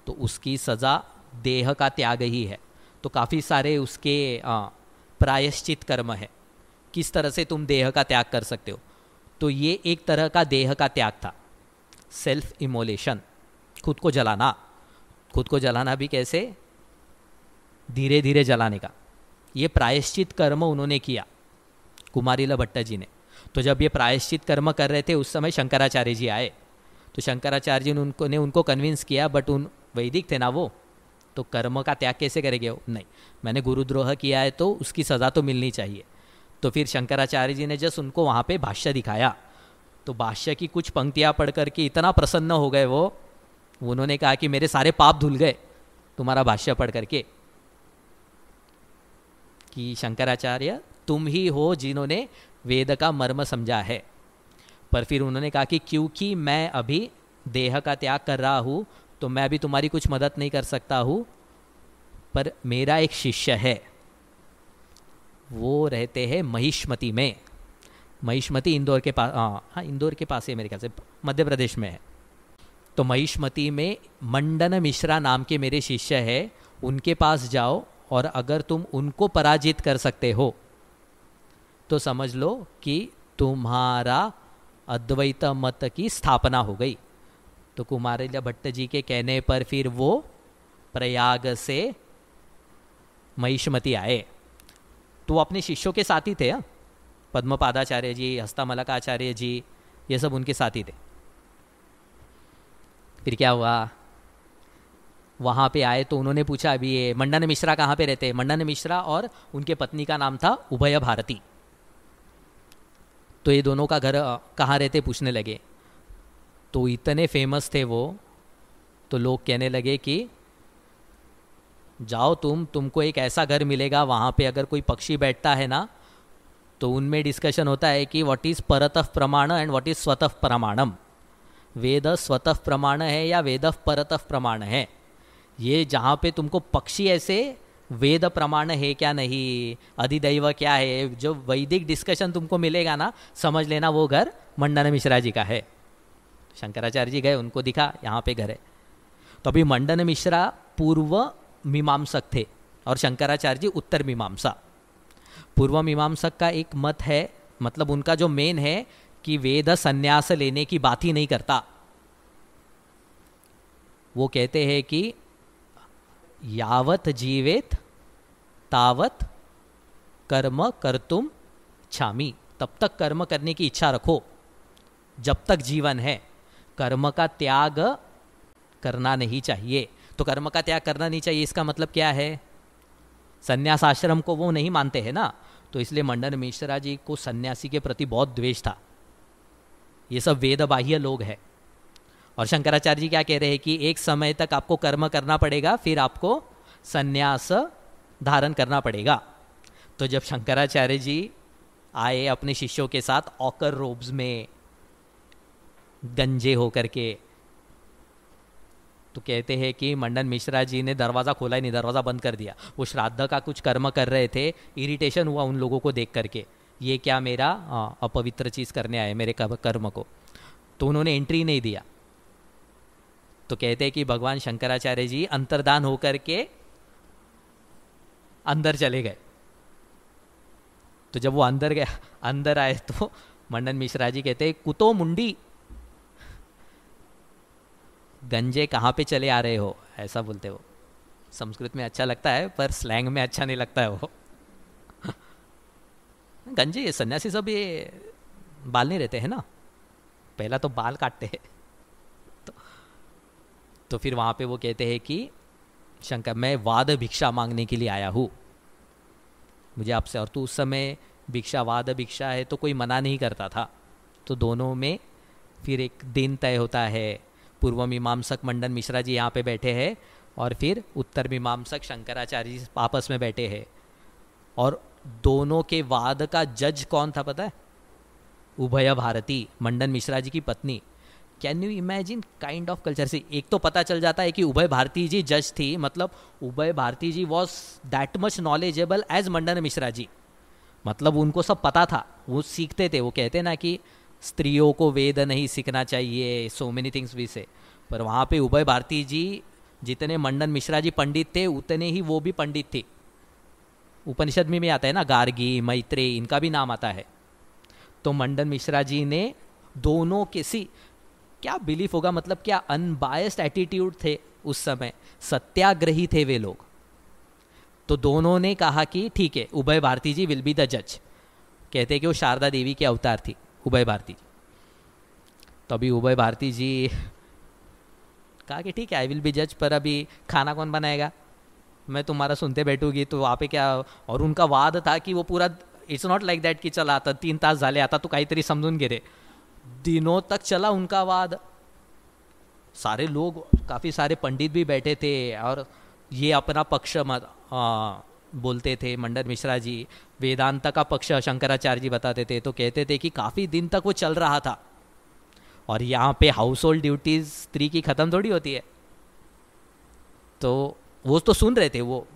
तो उसकी सज़ा देह का त्याग ही है। तो काफ़ी सारे उसके प्रायश्चित कर्म है, किस तरह से तुम देह का त्याग कर सकते हो। तो ये एक तरह का देह का त्याग था, सेल्फ इमोलेशन, खुद को जलाना। खुद को जलाना भी कैसे, धीरे धीरे जलाने का। ये प्रायश्चित कर्म उन्होंने किया कुमारिला भट्ट जी ने। तो जब ये प्रायश्चित कर्म कर रहे थे उस समय शंकराचार्य जी आए। तो शंकराचार्य जी ने उनको कन्विंस किया, बट उन वैदिक थे ना वो, तो कर्म का त्याग कैसे करेंगे? नहीं, मैंने गुरुद्रोह किया है तो उसकी सज़ा तो मिलनी चाहिए। तो फिर शंकराचार्य जी ने जस्ट उनको वहाँ पे भाष्य दिखाया, तो भाष्य की कुछ पंक्तियाँ पढ़ करके इतना प्रसन्न हो गए वो, उन्होंने कहा कि मेरे सारे पाप धुल गए तुम्हारा भाष्य पढ़ करके, कि शंकराचार्य तुम ही हो जिन्होंने वेद का मर्म समझा है। पर फिर उन्होंने कहा कि क्योंकि मैं अभी देह का त्याग कर रहा हूँ तो मैं अभी तुम्हारी कुछ मदद नहीं कर सकता हूँ, पर मेरा एक शिष्य है, वो रहते हैं महिष्मति में। महिष्मति इंदौर के पास, हाँ इंदौर के पास है मेरे ख्याल से, मध्य प्रदेश में है। तो महिष्मति में मंडन मिश्रा नाम के मेरे शिष्य है, उनके पास जाओ और अगर तुम उनको पराजित कर सकते हो तो समझ लो कि तुम्हारा अद्वैत मत की स्थापना हो गई। तो कुमारिला भट्ट जी के कहने पर फिर वो प्रयाग से महिष्मति आए। तो वो अपने शिष्यों के साथी थे, पद्मपादाचार्य जी, हस्तामलकाचार्य जी, ये सब उनके साथी थे। फिर क्या हुआ, वहाँ पे आए तो उन्होंने पूछा अभी ये मंडन मिश्रा कहाँ पे रहते हैं। मंडन मिश्रा और उनके पत्नी का नाम था उभय भारती। तो ये दोनों का घर कहाँ रहते पूछने लगे। तो इतने फेमस थे वो, तो लोग कहने लगे कि जाओ तुमको एक ऐसा घर मिलेगा, वहाँ पे अगर कोई पक्षी बैठता है ना तो उनमें डिस्कशन होता है कि व्हाट इज़ परतः प्रमाण एंड व्हाट इज़ स्वतः प्रमाणम। वेद स्वतः प्रमाण है या वेद परतः प्रमाण है। ये जहाँ पे तुमको पक्षी ऐसे वेद प्रमाण है क्या नहीं, अधिदैव क्या है, जो वैदिक डिस्कशन तुमको मिलेगा ना, समझ लेना वो घर मंडन मिश्रा जी का है। शंकराचार्य जी गए, उनको दिखा यहाँ पे घर है। तो अभी मंडन मिश्रा पूर्व मीमांसक थे और शंकराचार्य जी उत्तर मीमांसा। पूर्व मीमांसक का एक मत है, मतलब उनका जो मेन है कि वेद संन्यास लेने की बात ही नहीं करता। वो कहते हैं कि यावत जीवेत तावत कर्म कर्तुम इच्छामि, तब तक कर्म करने की इच्छा रखो जब तक जीवन है। कर्म का त्याग करना नहीं चाहिए। तो कर्म का त्याग करना नहीं चाहिए, इसका मतलब क्या है, संन्यास आश्रम को वो नहीं मानते हैं ना। तो इसलिए मंडन मिश्रा जी को सन्यासी के प्रति बहुत द्वेष था। ये सब वेद बाह्य लोग हैं। और शंकराचार्य जी क्या कह रहे हैं कि एक समय तक आपको कर्म करना पड़ेगा, फिर आपको सन्यास धारण करना पड़ेगा। तो जब शंकराचार्य जी आए अपने शिष्यों के साथ ऑकर रोब्स में, गंजे होकर के, तो कहते हैं कि मंडन मिश्रा जी ने दरवाज़ा खोला ही नहीं, दरवाज़ा बंद कर दिया। वो श्राद्ध का कुछ कर्म कर रहे थे, इरिटेशन हुआ उन लोगों को देख करके, ये क्या मेरा अपवित्र चीज़ करने आए मेरे कर्म को, तो उन्होंने एंट्री नहीं दिया। तो कहते हैं कि भगवान शंकराचार्य जी अंतर्धान होकर के अंदर चले गए। तो जब वो अंदर आए तो मंडन मिश्रा जी कहते हैं कुतो मुंडी, गंजे कहाँ पे चले आ रहे हो, ऐसा बोलते हो। संस्कृत में अच्छा लगता है पर स्लैंग में अच्छा नहीं लगता है वो। गंजे ये सन्यासी सब ये बाल नहीं रहते हैं ना, पहला तो बाल काटते हैं। तो फिर वहाँ पे वो कहते हैं कि शंकर मैं वाद भिक्षा मांगने के लिए आया हूँ, मुझे आपसे, और तो उस समय भिक्षावाद भिक्षा है तो कोई मना नहीं करता था। तो दोनों में फिर एक दिन तय होता है। पूर्व मीमांसक मंडन मिश्रा जी यहाँ पे बैठे हैं और फिर उत्तर मीमांसक शंकराचार्य जी आपस में बैठे हैं। और दोनों के वाद का जज कौन था पता है? उभय भारती, मंडन मिश्रा जी की पत्नी। Can you imagine kind of culture से? एक तो पता चल जाता है कि उभय भारती जी जज थी, मतलब Ubhaya Bharati ji was that much knowledgeable as Mandan Mishra ji. मतलब उनको सब पता था, वो सीखते थे। वो कहते ना कि स्त्रियों को वेद नहीं सीखना चाहिए, सो मेनी थिंग्स वी से। पर वहाँ पे उभय भारती जी, जितने मंडन मिश्रा जी पंडित थे उतने ही वो भी पंडित थे। उपनिषद में भी आता है ना, गार्गी मैत्रेय, इनका भी नाम आता है। तो मंडन मिश्रा जी ने दोनों के क्या बिलीफ होगा, मतलब क्या अनबायस्ड एटीट्यूड थे उस समय, सत्याग्रही थे वे लोग। तो दोनों ने कहा कि ठीक है, उभय भारती जी विल बी द जज। कहते हैं कि वो शारदा देवी के अवतार थी उभय भारती जी। तो अभी उभय भारती जी कहा कि ठीक है, आई विल बी जज, पर अभी खाना कौन बनाएगा? मैं तुम्हारा सुनते बैठूंगी तो वहाँ पे क्या। और उनका वाद था कि वो पूरा, इट्स नॉट लाइक दैट कि चला आता 3 तास झाले आता तो काहीतरी समजून घे रे। दिनों तक चला उनका वाद। सारे लोग, काफ़ी सारे पंडित भी बैठे थे और ये अपना पक्ष बोलते थे। मंडन मिश्रा जी वेदांत का पक्ष शंकराचार्य जी बताते थे। तो कहते थे कि काफ़ी दिन तक वो चल रहा था। और यहाँ पे हाउस होल्ड ड्यूटीज स्त्री की ख़त्म थोड़ी होती है। तो वो तो सुन रहे थे, वो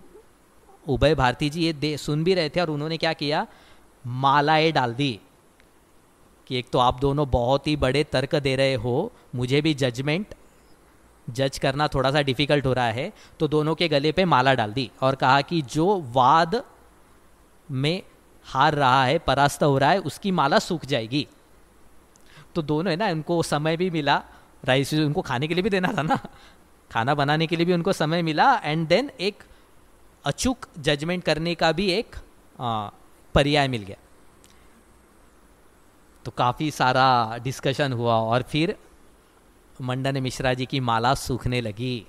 उभय भारती जी ये सुन भी रहे थे। और उन्होंने क्या किया, मालाएं डाल दी कि एक तो आप दोनों बहुत ही बड़े तर्क दे रहे हो, मुझे भी जज करना थोड़ा सा डिफिकल्ट हो रहा है। तो दोनों के गले पे माला डाल दी और कहा कि जो वाद में हार रहा है, परास्त हो रहा है, उसकी माला सूख जाएगी। तो दोनों है ना, उनको समय भी मिला, राइस उनको खाने के लिए भी देना था ना, खाना बनाने के लिए भी उनको समय मिला। एंड देन एक अचूक जजमेंट करने का भी एक पर्याय मिल गया। तो काफ़ी सारा डिस्कशन हुआ और फिर मंडन मिश्रा जी की माला सूखने लगी।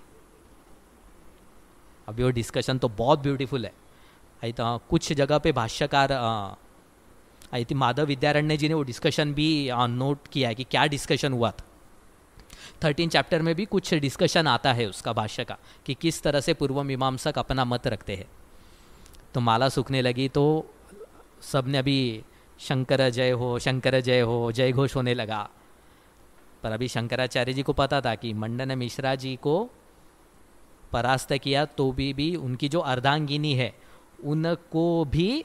अभी वो डिस्कशन तो बहुत ब्यूटीफुल है। आई तो कुछ जगह पे भाष्यकार आई थी माधव विद्यारण्य जी ने वो डिस्कशन भी नोट किया है कि क्या डिस्कशन हुआ था। 13 चैप्टर में भी कुछ डिस्कशन आता है उसका, भाष्य का, कि किस तरह से पूर्व मीमांसक अपना मत रखते हैं। तो माला सूखने लगी तो सब ने अभी शंकर जय हो, शंकर जय हो, जय घोष होने लगा। पर अभी शंकराचार्य जी को पता था कि मंडन मिश्रा जी को परास्त किया तो भी उनकी जो अर्धांगिनी है उनको भी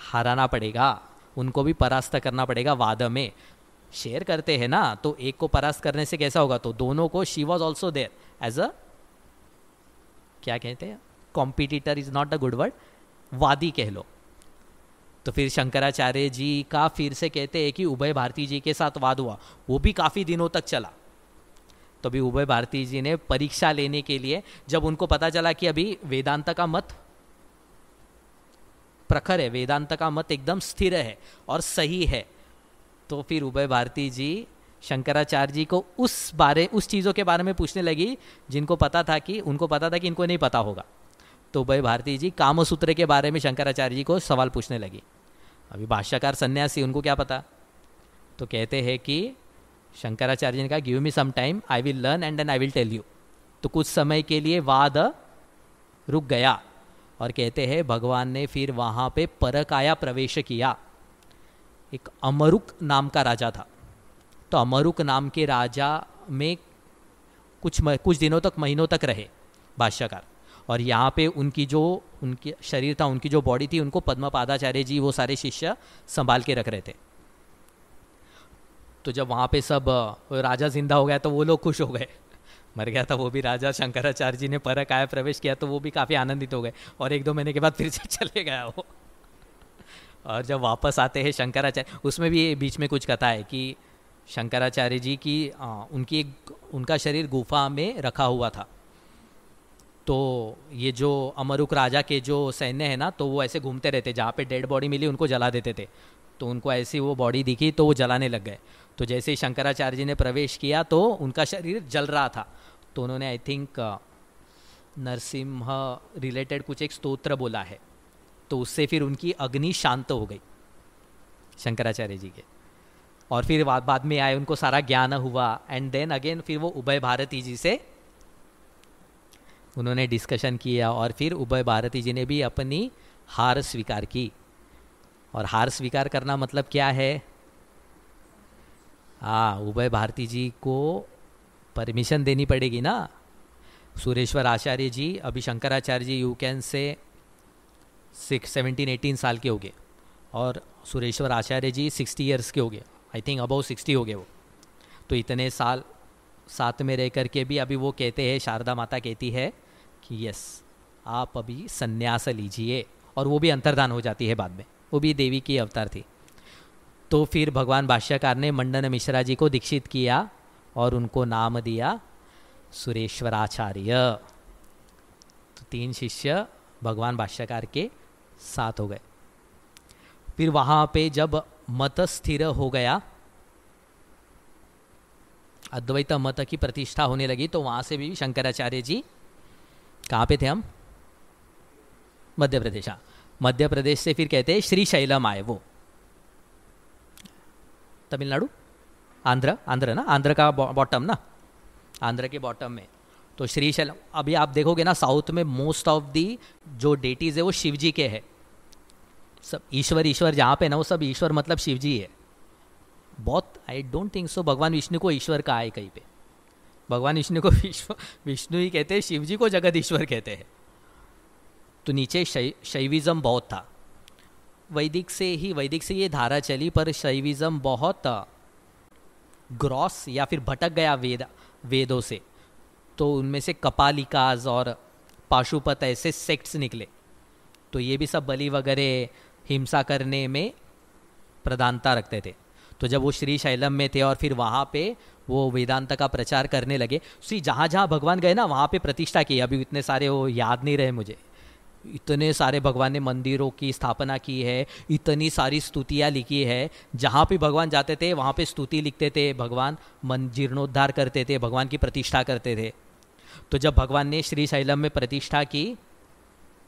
हराना पड़ेगा, उनको भी परास्त करना पड़ेगा। वाद में शेयर करते हैं ना, तो एक को परास्त करने से कैसा होगा, तो दोनों को, she was also there as a, क्या कहते हैं, competitor is not a good word, वादी कह लो। तो फिर शंकराचार्य जी का फिर से कहते हैं कि उभय भारती जी के साथ वाद हुआ, वो भी काफ़ी दिनों तक चला। तो अभी उभय भारती जी ने परीक्षा लेने के लिए, जब उनको पता चला कि अभी वेदांत का मत प्रखर है, वेदांत का मत एकदम स्थिर है और सही है, तो फिर उभय भारती जी शंकराचार्य जी को उस चीज़ों के बारे में पूछने लगी जिनको पता था कि उनको पता था कि इनको नहीं पता होगा। तो उभय भारती जी कामसूत्र के बारे में शंकराचार्य जी को सवाल पूछने लगी। अभी भाष्यकार सन्यासी, उनको क्या पता। तो कहते हैं कि शंकराचार्य जी ने कहा give me some time, I will learn and then I will tell you. तो कुछ समय के लिए वाद रुक गया और कहते हैं भगवान ने फिर वहाँ पे परकाया प्रवेश किया। एक अमरुक नाम का राजा था। तो अमरुक नाम के राजा में कुछ दिनों तक, महीनों तक रहे भाष्यकार। और यहाँ पे उनकी शरीर था, उनकी जो बॉडी थी, उनको पद्मपादाचार्य जी वो सारे शिष्य संभाल के रख रहे थे। तो जब वहाँ पे सब राजा जिंदा हो गया तो वो लोग खुश हो गए। मर गया था वो भी राजा, शंकराचार्य जी ने परकाया प्रवेश किया तो वो भी काफ़ी आनंदित हो गए। और 1-2 महीने के बाद फिर से चले गया वो। और जब वापस आते हैं शंकराचार्य, उसमें भी बीच में कुछ कथा है कि शंकराचार्य जी की उनका शरीर गुफा में रखा हुआ था। तो ये जो अमरुक राजा के जो सैन्य है ना, तो वो ऐसे घूमते रहते, जहाँ पे डेड बॉडी मिली उनको जला देते थे। तो उनको ऐसी वो बॉडी दिखी तो वो जलाने लग गए। तो जैसे ही शंकराचार्य जी ने प्रवेश किया तो उनका शरीर जल रहा था। तो उन्होंने आई थिंक नरसिम्हा रिलेटेड कुछ एक स्तोत्र बोला है तो उससे फिर उनकी अग्नि शांत हो गई शंकराचार्य जी के। और फिर बाद में आए, उनको सारा ज्ञान हुआ, एंड देन अगेन फिर वो उभय भारती जी से उन्होंने डिस्कशन किया, और फिर उभय भारती जी ने भी अपनी हार स्वीकार की। और हार स्वीकार करना मतलब क्या है? हाँ, उभय भारती जी को परमिशन देनी पड़ेगी ना। सुरेश्वर आचार्य जी, अभी Shankaracharya ji you can say 17-18 साल के हो गए, और सुरेश्वर आचार्य जी 60 ईयर्स के हो गए, आई थिंक अबाउ 60 हो गए वो। तो इतने साल साथ में रह करके भी अभी वो कहते हैं, शारदा माता कहती है कि यस आप अभी संन्यास लीजिए, और वो भी अंतर्धान हो जाती है बाद में, वो भी देवी की अवतार थी। तो फिर भगवान भाष्यकार ने मंडन मिश्रा जी को दीक्षित किया और उनको नाम दिया सुरेश्वराचार्य। तो 3 शिष्य भगवान भाष्यकार के साथ हो गए। फिर वहाँ पे जब मत स्थिर हो गया, अद्वैत मत की प्रतिष्ठा होने लगी, तो वहाँ से भी शंकराचार्य जी कहाँ पे थे हम? मध्य प्रदेश। हाँ, मध्य प्रदेश से फिर कहते हैं श्रीशैलम आए वो, तमिलनाडु, आंध्र ना, आंध्र का बॉटम ना, आंध्र के बॉटम में। तो श्रीशैलम, अभी आप देखोगे ना साउथ में मोस्ट ऑफ दी जो डेटीज है वो शिव जी के है। सब ईश्वर ईश्वर जहाँ पे ना, वो सब ईश्वर मतलब शिव जी है। बहुत, आई डोंट थिंक सो भगवान विष्णु को ईश्वर कहा है कहीं पे। भगवान विष्णु को विष्णु ही कहते हैं, शिव जी को जगत ईश्वर कहते हैं। तो नीचे शैविज्म बहुत था, वैदिक से ये धारा चली, पर शैविज्म बहुत ग्रॉस या फिर भटक गया वेदों से। तो उनमें से कपालिकाज और पाशुपत ऐसे सेक्ट्स निकले। तो ये भी सब बलि वगैरह हिंसा करने में प्रधानता रखते थे। तो जब वो श्रीशैलम में थे और फिर वहाँ पे वो वेदांत का प्रचार करने लगे, जहाँ जहाँ भगवान गए ना वहाँ पे प्रतिष्ठा की। अभी इतने सारे वो याद नहीं रहे मुझे, इतने सारे भगवान ने मंदिरों की स्थापना की है, इतनी सारी स्तुतियाँ लिखी है। जहाँ भी भगवान जाते थे वहाँ पे स्तुति लिखते थे, भगवान मन जीर्णोद्धार करते थे, भगवान की प्रतिष्ठा करते थे। तो जब भगवान ने श्रीशैलम में प्रतिष्ठा की,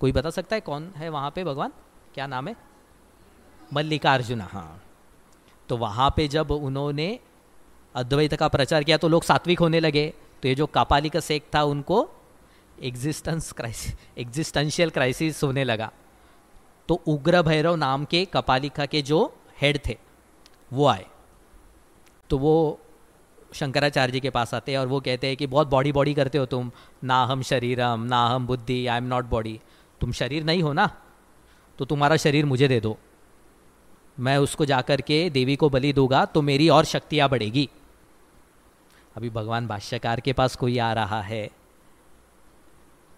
कोई बता सकता है कौन है वहाँ पे भगवान, क्या नाम है? मल्लिकार्जुन। हाँ, तो वहाँ पे जब उन्होंने अद्वैत का प्रचार किया तो लोग सात्विक होने लगे। तो ये जो कापालिक सेक्ट था उनको एग्जिस्टेंशियल क्राइसिस होने लगा। तो उग्र भैरव नाम के कपालिका के जो हेड थे वो आए। तो वो शंकराचार्य जी के पास आते हैं और वो कहते हैं कि बहुत बॉडी करते हो तुम, ना हम शरीरम ना हम बुद्धि, आई एम नॉट बॉडी। तुम शरीर नहीं हो ना, तो तुम्हारा शरीर मुझे दे दो, मैं उसको जाकर के देवी को बलि दूंगा तो मेरी और शक्तियाँ बढ़ेगी। अभी भगवान भाष्यकार के पास कोई आ रहा है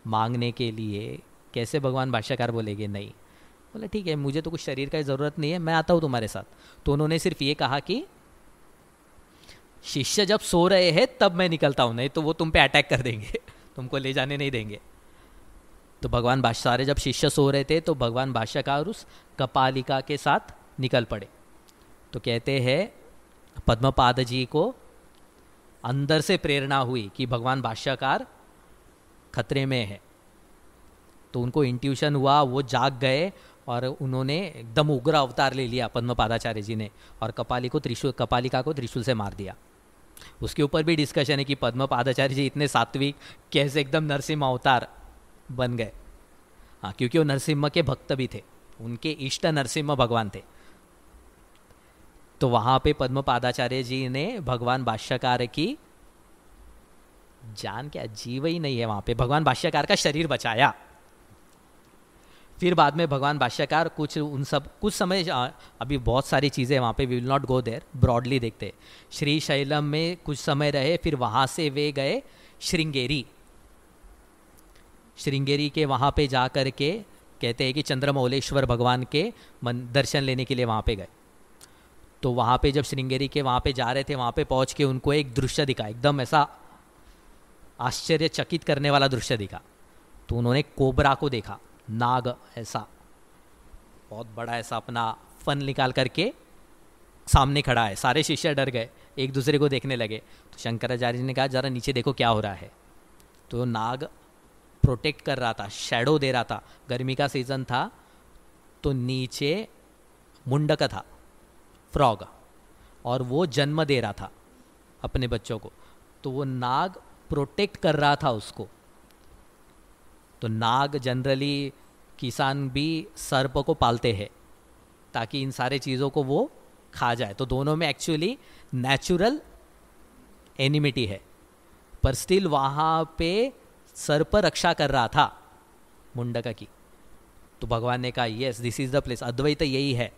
मांगने के लिए, कैसे भगवान भाष्यकार बोलेंगे नहीं? बोले ठीक है, मुझे तो कुछ शरीर का ज़रूरत नहीं है, मैं आता हूँ तुम्हारे साथ। तो उन्होंने सिर्फ ये कहा कि शिष्य जब सो रहे हैं तब मैं निकलता हूँ, नहीं तो वो तुम पे अटैक कर देंगे, तुमको ले जाने नहीं देंगे। तो भगवान भाष्यकार जब शिष्य सो रहे थे तो भगवान भाष्यकार उस कपालिका के साथ निकल पड़े। तो कहते हैं पद्मपाद जी को अंदर से प्रेरणा हुई कि भगवान भाष्यकार खतरे में है। तो उनको इंट्यूशन हुआ, वो जाग गए और उन्होंने एकदम उग्र अवतार ले लिया पद्मपादाचार्य जी ने, और कपालिका को त्रिशूल से मार दिया। उसके ऊपर भी डिस्कशन है कि पद्मपादाचार्य जी इतने सात्विक कैसे एकदम नरसिम्हा अवतार बन गए। हाँ, क्योंकि वो नरसिम्हा के भक्त भी थे, उनके इष्ट नरसिम्हा भगवान थे। तो वहाँ पे पद्मपादाचार्य जी ने भगवान भाष्यकार की जान, क्या जीव ही नहीं है वहाँ पे, भगवान भाष्यकार का शरीर बचाया। फिर बाद में भगवान भाष्यकार कुछ समय, अभी बहुत सारी चीज़ें वहाँ पे, we will not go there, broadly देखते। श्रीशैलम में कुछ समय रहे, फिर वहाँ से वे गए श्रृंगेरी के वहाँ पे जा कर के कहते हैं कि चंद्रमौलेश्वर भगवान के दर्शन लेने के लिए वहाँ पे गए। तो वहाँ पे जब श्रृंगेरी के वहाँ पे जा रहे थे, वहाँ पे पहुँच के उनको एक दृश्य दिखा, एकदम ऐसा आश्चर्यचकित करने वाला दृश्य दिखा। तो उन्होंने कोबरा को देखा, नाग ऐसा बहुत बड़ा ऐसा अपना फन निकाल करके सामने खड़ा है। सारे शिष्य डर गए, एक दूसरे को देखने लगे। तो शंकराचार्य जी ने कहा जरा नीचे देखो क्या हो रहा है। तो नाग प्रोटेक्ट कर रहा था, शैडो दे रहा था, गर्मी का सीजन था, तो नीचे मुंडक था, फ्रॉग, और वो जन्म दे रहा था अपने बच्चों को, तो वो नाग प्रोटेक्ट कर रहा था उसको। तो नाग जनरली किसान भी सर्प को पालते हैं ताकि इन सारे चीज़ों को वो खा जाए, तो दोनों में एक्चुअली नेचुरल एनिमिटी है, पर स्टिल वहाँ पे सर्प रक्षा कर रहा था मुंडका की। तो भगवान ने कहा yes this is the place, Advaita यही है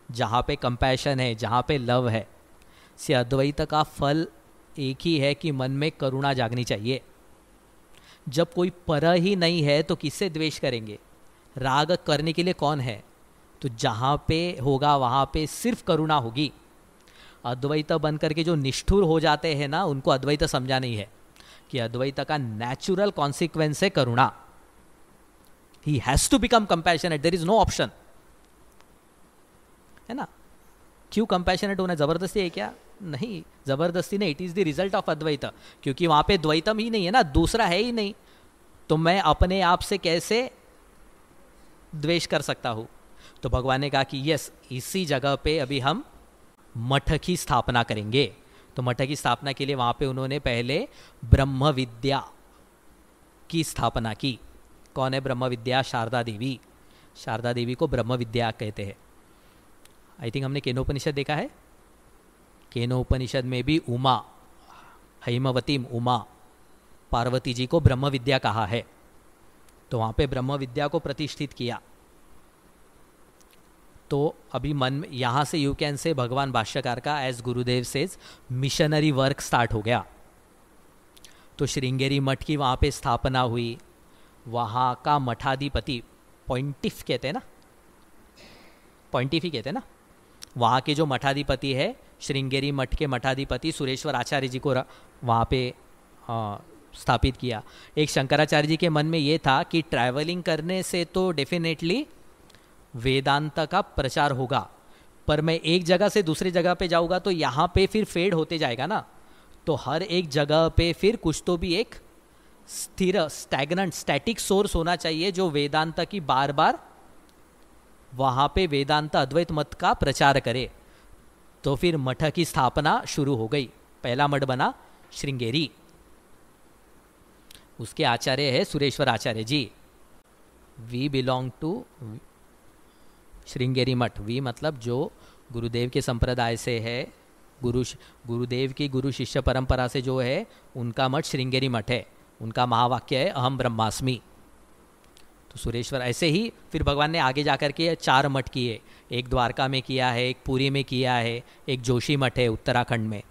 जहाँ पे कंपैशन है, जहाँ पे लव है। से अद्वैत का फल एक ही है कि मन में करुणा जागनी चाहिए। जब कोई पर ही नहीं है तो किससे द्वेष करेंगे? राग करने के लिए कौन है? तो जहाँ पे होगा वहाँ पे सिर्फ करुणा होगी। अद्वैत बन करके जो निष्ठुर हो जाते हैं ना, उनको अद्वैत समझा नहीं है कि अद्वैत का नेचुरल कॉन्सिक्वेंस है करुणा। He has to become compassionate, there is no option, है ना। क्यों कंपैशनेट होना जबरदस्ती है क्या? नहीं, जबरदस्ती नहीं, it is the result of Advaita, क्योंकि वहां पे द्वैतम ही नहीं है ना, दूसरा है ही नहीं, तो मैं अपने आप से कैसे द्वेष कर सकता हूं? तो भगवान ने कहा कि यस इसी जगह पे अभी हम मठ की स्थापना करेंगे। तो मठ की स्थापना के लिए वहां पे उन्होंने पहले ब्रह्म विद्या की स्थापना की। कौन है ब्रह्म विद्या? शारदा देवी। शारदा देवी को ब्रह्म विद्या कहते हैं। आई थिंक हमने केनोपनिषद देखा है। केनोपनिषद में भी उमा, हैमवती उमा पार्वती जी को ब्रह्म विद्या कहा है। तो वहां पे ब्रह्म विद्या को प्रतिष्ठित किया। तो अभी मन में यहां से यू कैन से भगवान भाष्यकार का एज गुरुदेव सेज मिशनरी वर्क स्टार्ट हो गया। तो श्रृंगेरी मठ की वहां पे स्थापना हुई। वहां का मठाधिपति, पॉइंटिफ कहते हैं ना, पॉइंटिफ ही कहते हैं ना, वहाँ के जो मठाधिपति है, श्रृंगेरी मठ के मठाधिपति सुरेश्वर आचार्य जी को वहाँ पे स्थापित किया। एक शंकराचार्य जी के मन में ये था कि ट्रैवलिंग करने से तो डेफिनेटली वेदांत का प्रचार होगा, पर मैं एक जगह से दूसरी जगह पे जाऊँगा तो यहाँ पे फिर फेड होते जाएगा ना। तो हर एक जगह पे फिर कुछ तो भी एक स्थिर, स्टैग्नेंट, स्टैटिक सोर्स होना चाहिए जो वेदांत की बार बार वहां पे वेदांत अद्वैत मत का प्रचार करे। तो फिर मठ की स्थापना शुरू हो गई। पहला मठ बना श्रृंगेरी, उसके आचार्य है सुरेश्वर आचार्य जी। वी बिलोंग टू श्रृंगेरी मठ। वी मतलब जो गुरुदेव के संप्रदाय से है, गुरुदेव की गुरु शिष्य परंपरा से जो है, उनका मठ श्रृंगेरी मठ है। उनका महावाक्य है अहम ब्रह्मास्मि। तो सुरेश्वर, ऐसे ही फिर भगवान ने आगे जाकर के 4 मठ किए। एक द्वारका में किया है, एक पुरी में किया है, एक जोशी मठ है उत्तराखंड में,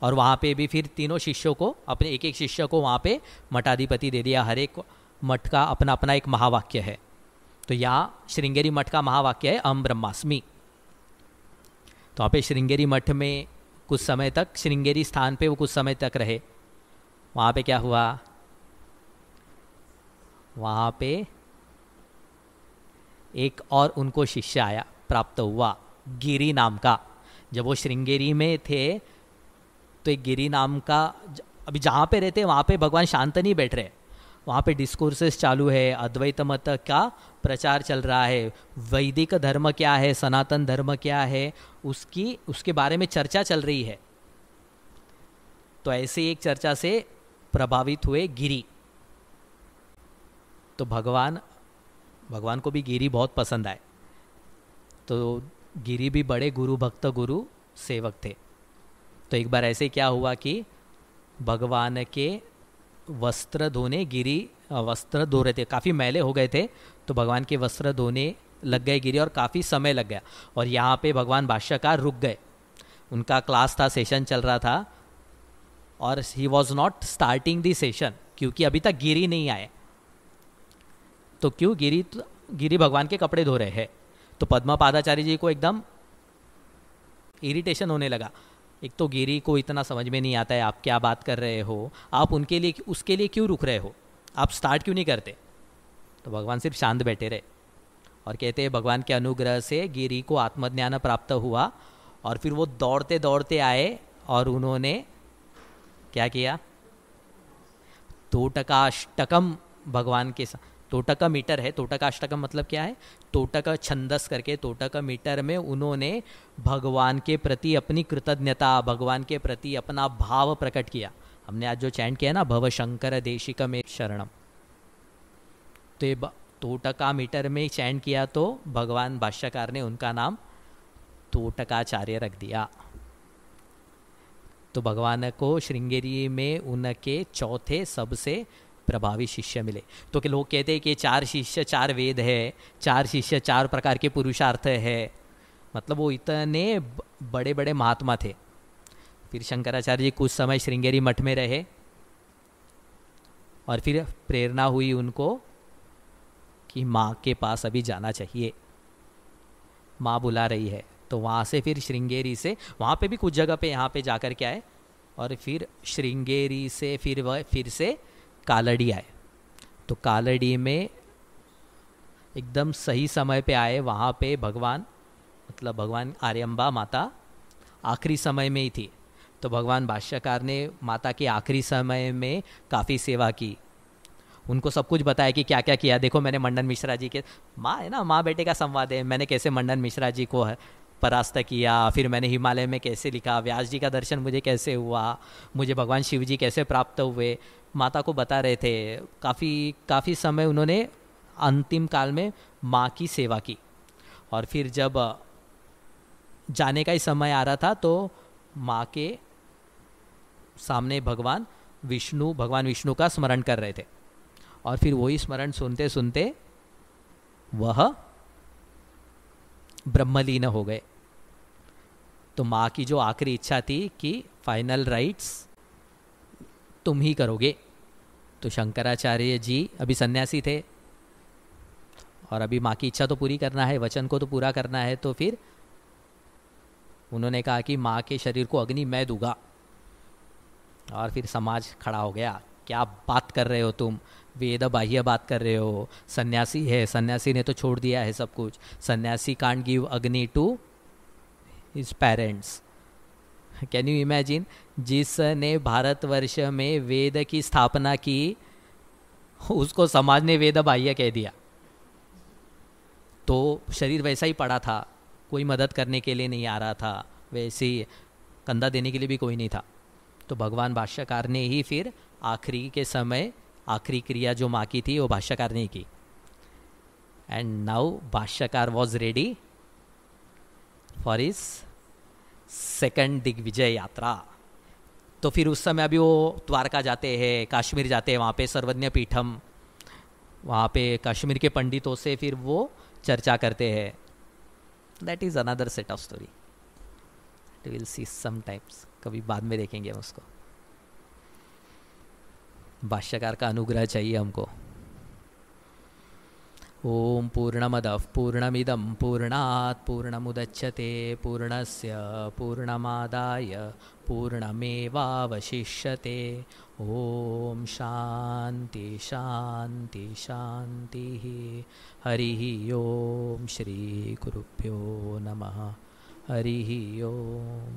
और वहाँ पे भी फिर तीनों शिष्यों को, अपने एक एक शिष्य को वहाँ पे मठाधिपति दे दिया। हर एक मठ का अपना अपना एक महावाक्य है। तो यहाँ श्रृंगेरी मठ का महावाक्य है अहम ब्रह्मास्मि। तो वहाँ पे श्रृंगेरी मठ में कुछ समय तक, श्रृंगेरी स्थान पे वो कुछ समय तक रहे। वहाँ पे क्या हुआ? वहाँ पे एक और उनको शिष्य आया, प्राप्त हुआ, गिरी नाम का। जब वो श्रृंगेरी में थे तो एक गिरी नाम का, अभी जहाँ पे रहते वहाँ पे भगवान शांत नहीं बैठ रहे, वहाँ पे डिस्कोर्सेस चालू है, अद्वैत मत का प्रचार चल रहा है, वैदिक धर्म क्या है, सनातन धर्म क्या है, उसके बारे में चर्चा चल रही है। तो ऐसे एक चर्चा से प्रभावित हुए गिरी। तो भगवान को भी गिरी बहुत पसंद आए। तो गिरी भी बड़े गुरु भक्त, गुरु सेवक थे। तो एक बार ऐसे क्या हुआ कि भगवान के वस्त्र धोने, गिरी वस्त्र धो रहे थे, काफ़ी मैले हो गए थे, तो भगवान के वस्त्र धोने लग गए गिरी, और काफ़ी समय लग गया। और यहाँ पे भगवान भाष्यकार रुक गए, उनका क्लास था, सेशन चल रहा था, और he was not starting the session, क्योंकि अभी तक गिरी नहीं आए। तो क्यों? गिरी भगवान के कपड़े धो रहे हैं। तो पद्मपादाचार्य जी को एकदम इरिटेशन होने लगा। एक तो गिरी को इतना समझ में नहीं आता है, आप क्या बात कर रहे हो, आप उसके लिए क्यों रुक रहे हो, आप स्टार्ट क्यों नहीं करते? तो भगवान सिर्फ शांत बैठे रहे और कहते हैं भगवान के अनुग्रह से गिरी को आत्मज्ञान प्राप्त हुआ, और फिर वो दौड़ते दौड़ते आए और उन्होंने क्या किया? 2 टकाष्टकम भगवान के तोटका मीटर है, तोटकाष्टकम मतलब क्या है, तोटक छंदस करके तोटक मीटर में उन्होंने भगवान के प्रति अपनी कृतज्ञता, भगवान के प्रति अपना भाव प्रकट किया। हमने आज जो चैंट किया ना, भव शंकर देशिक में शरणम, तो ये तोटका मीटर में चैंट किया तो भगवान भाष्यकार ने उनका नाम तोटकाचार्य रख दिया। तो भगवान को श्रृंगेरी में उनके चौथे सबसे प्रभावी शिष्य मिले। तो कि लोग कहते हैं कि 4 शिष्य 4 वेद है, 4 शिष्य 4 प्रकार के पुरुषार्थ है, मतलब वो इतने बड़े बड़े महात्मा थे। फिर शंकराचार्य जी कुछ समय श्रृंगेरी मठ में रहे और फिर प्रेरणा हुई उनको कि माँ के पास अभी जाना चाहिए, माँ बुला रही है। तो वहाँ से फिर श्रृंगेरी से, वहाँ पे भी कुछ जगह पे यहाँ पे जाकर के आए, और फिर श्रृंगेरी से फिर वह फिर से कालड़ी आए। तो कालड़ी में एकदम सही समय पे आए, वहाँ पे भगवान मतलब भगवान आर्यम्बा माता आखिरी समय में ही थी। तो भगवान भाष्यकार ने माता के आखिरी समय में काफ़ी सेवा की, उनको सब कुछ बताया कि क्या क्या किया। देखो मैंने मंडन मिश्रा जी के, माँ है ना, माँ बेटे का संवाद है, मैंने कैसे मंडन मिश्रा जी को परास्त किया, फिर मैंने हिमालय में कैसे लिखा, व्यास जी का दर्शन मुझे कैसे हुआ, मुझे भगवान शिव जी कैसे प्राप्त हुए, माता को बता रहे थे। काफ़ी समय उन्होंने अंतिम काल में माँ की सेवा की। और फिर जब जाने का ही समय आ रहा था तो माँ के सामने भगवान विष्णु का स्मरण कर रहे थे, और फिर वही स्मरण सुनते सुनते वह ब्रह्मलीन हो गए। तो माँ की जो आखिरी इच्छा थी कि फाइनल राइट्स तुम ही करोगे। तो शंकराचार्य जी अभी सन्यासी थे और अभी माँ की इच्छा तो पूरी करना है, वचन को तो पूरा करना है। तो फिर उन्होंने कहा कि माँ के शरीर को अग्नि मैं दूंगा। और फिर समाज खड़ा हो गया, क्या बात कर रहे हो तुम, वेद बाह्य बात कर रहे हो, सन्यासी है, सन्यासी ने तो छोड़ दिया है सब कुछ, सन्यासी can't give agni to his parents. Can you imagine, जिसने भारतवर्ष में वेद की स्थापना की उसको समाज ने वेद बाह्य कह दिया। तो शरीर वैसा ही पड़ा था, कोई मदद करने के लिए नहीं आ रहा था, वैसे ही कंधा देने के लिए भी कोई नहीं था। तो भगवान भाष्यकार ने ही फिर आखिरी के समय आखिरी क्रिया जो माँ की थी वो भाष्यकार ने की। And now bhashyakar was ready for his second digvijaya yatra. तो फिर उस समय अभी वो द्वारका जाते हैं, कश्मीर जाते हैं, वहाँ पे सर्वज्ञ पीठम, वहाँ पे कश्मीर के पंडितों से फिर वो चर्चा करते हैं। That is another set of story, will see sometimes, कभी बाद में देखेंगे हम उसको। भाष्यकार का अनुग्रह चाहिए हमको। ओम पूर्णमदः पूर्णमिदं पूर्णात् पूर्णमुदच्यते पूर्णस्य पूर्णमादाय पूर्णमेवावशिष्यते। ओम शांति शांति शांति। हरिः ओम श्री गुरुभ्यो नमः। हरिः ओम।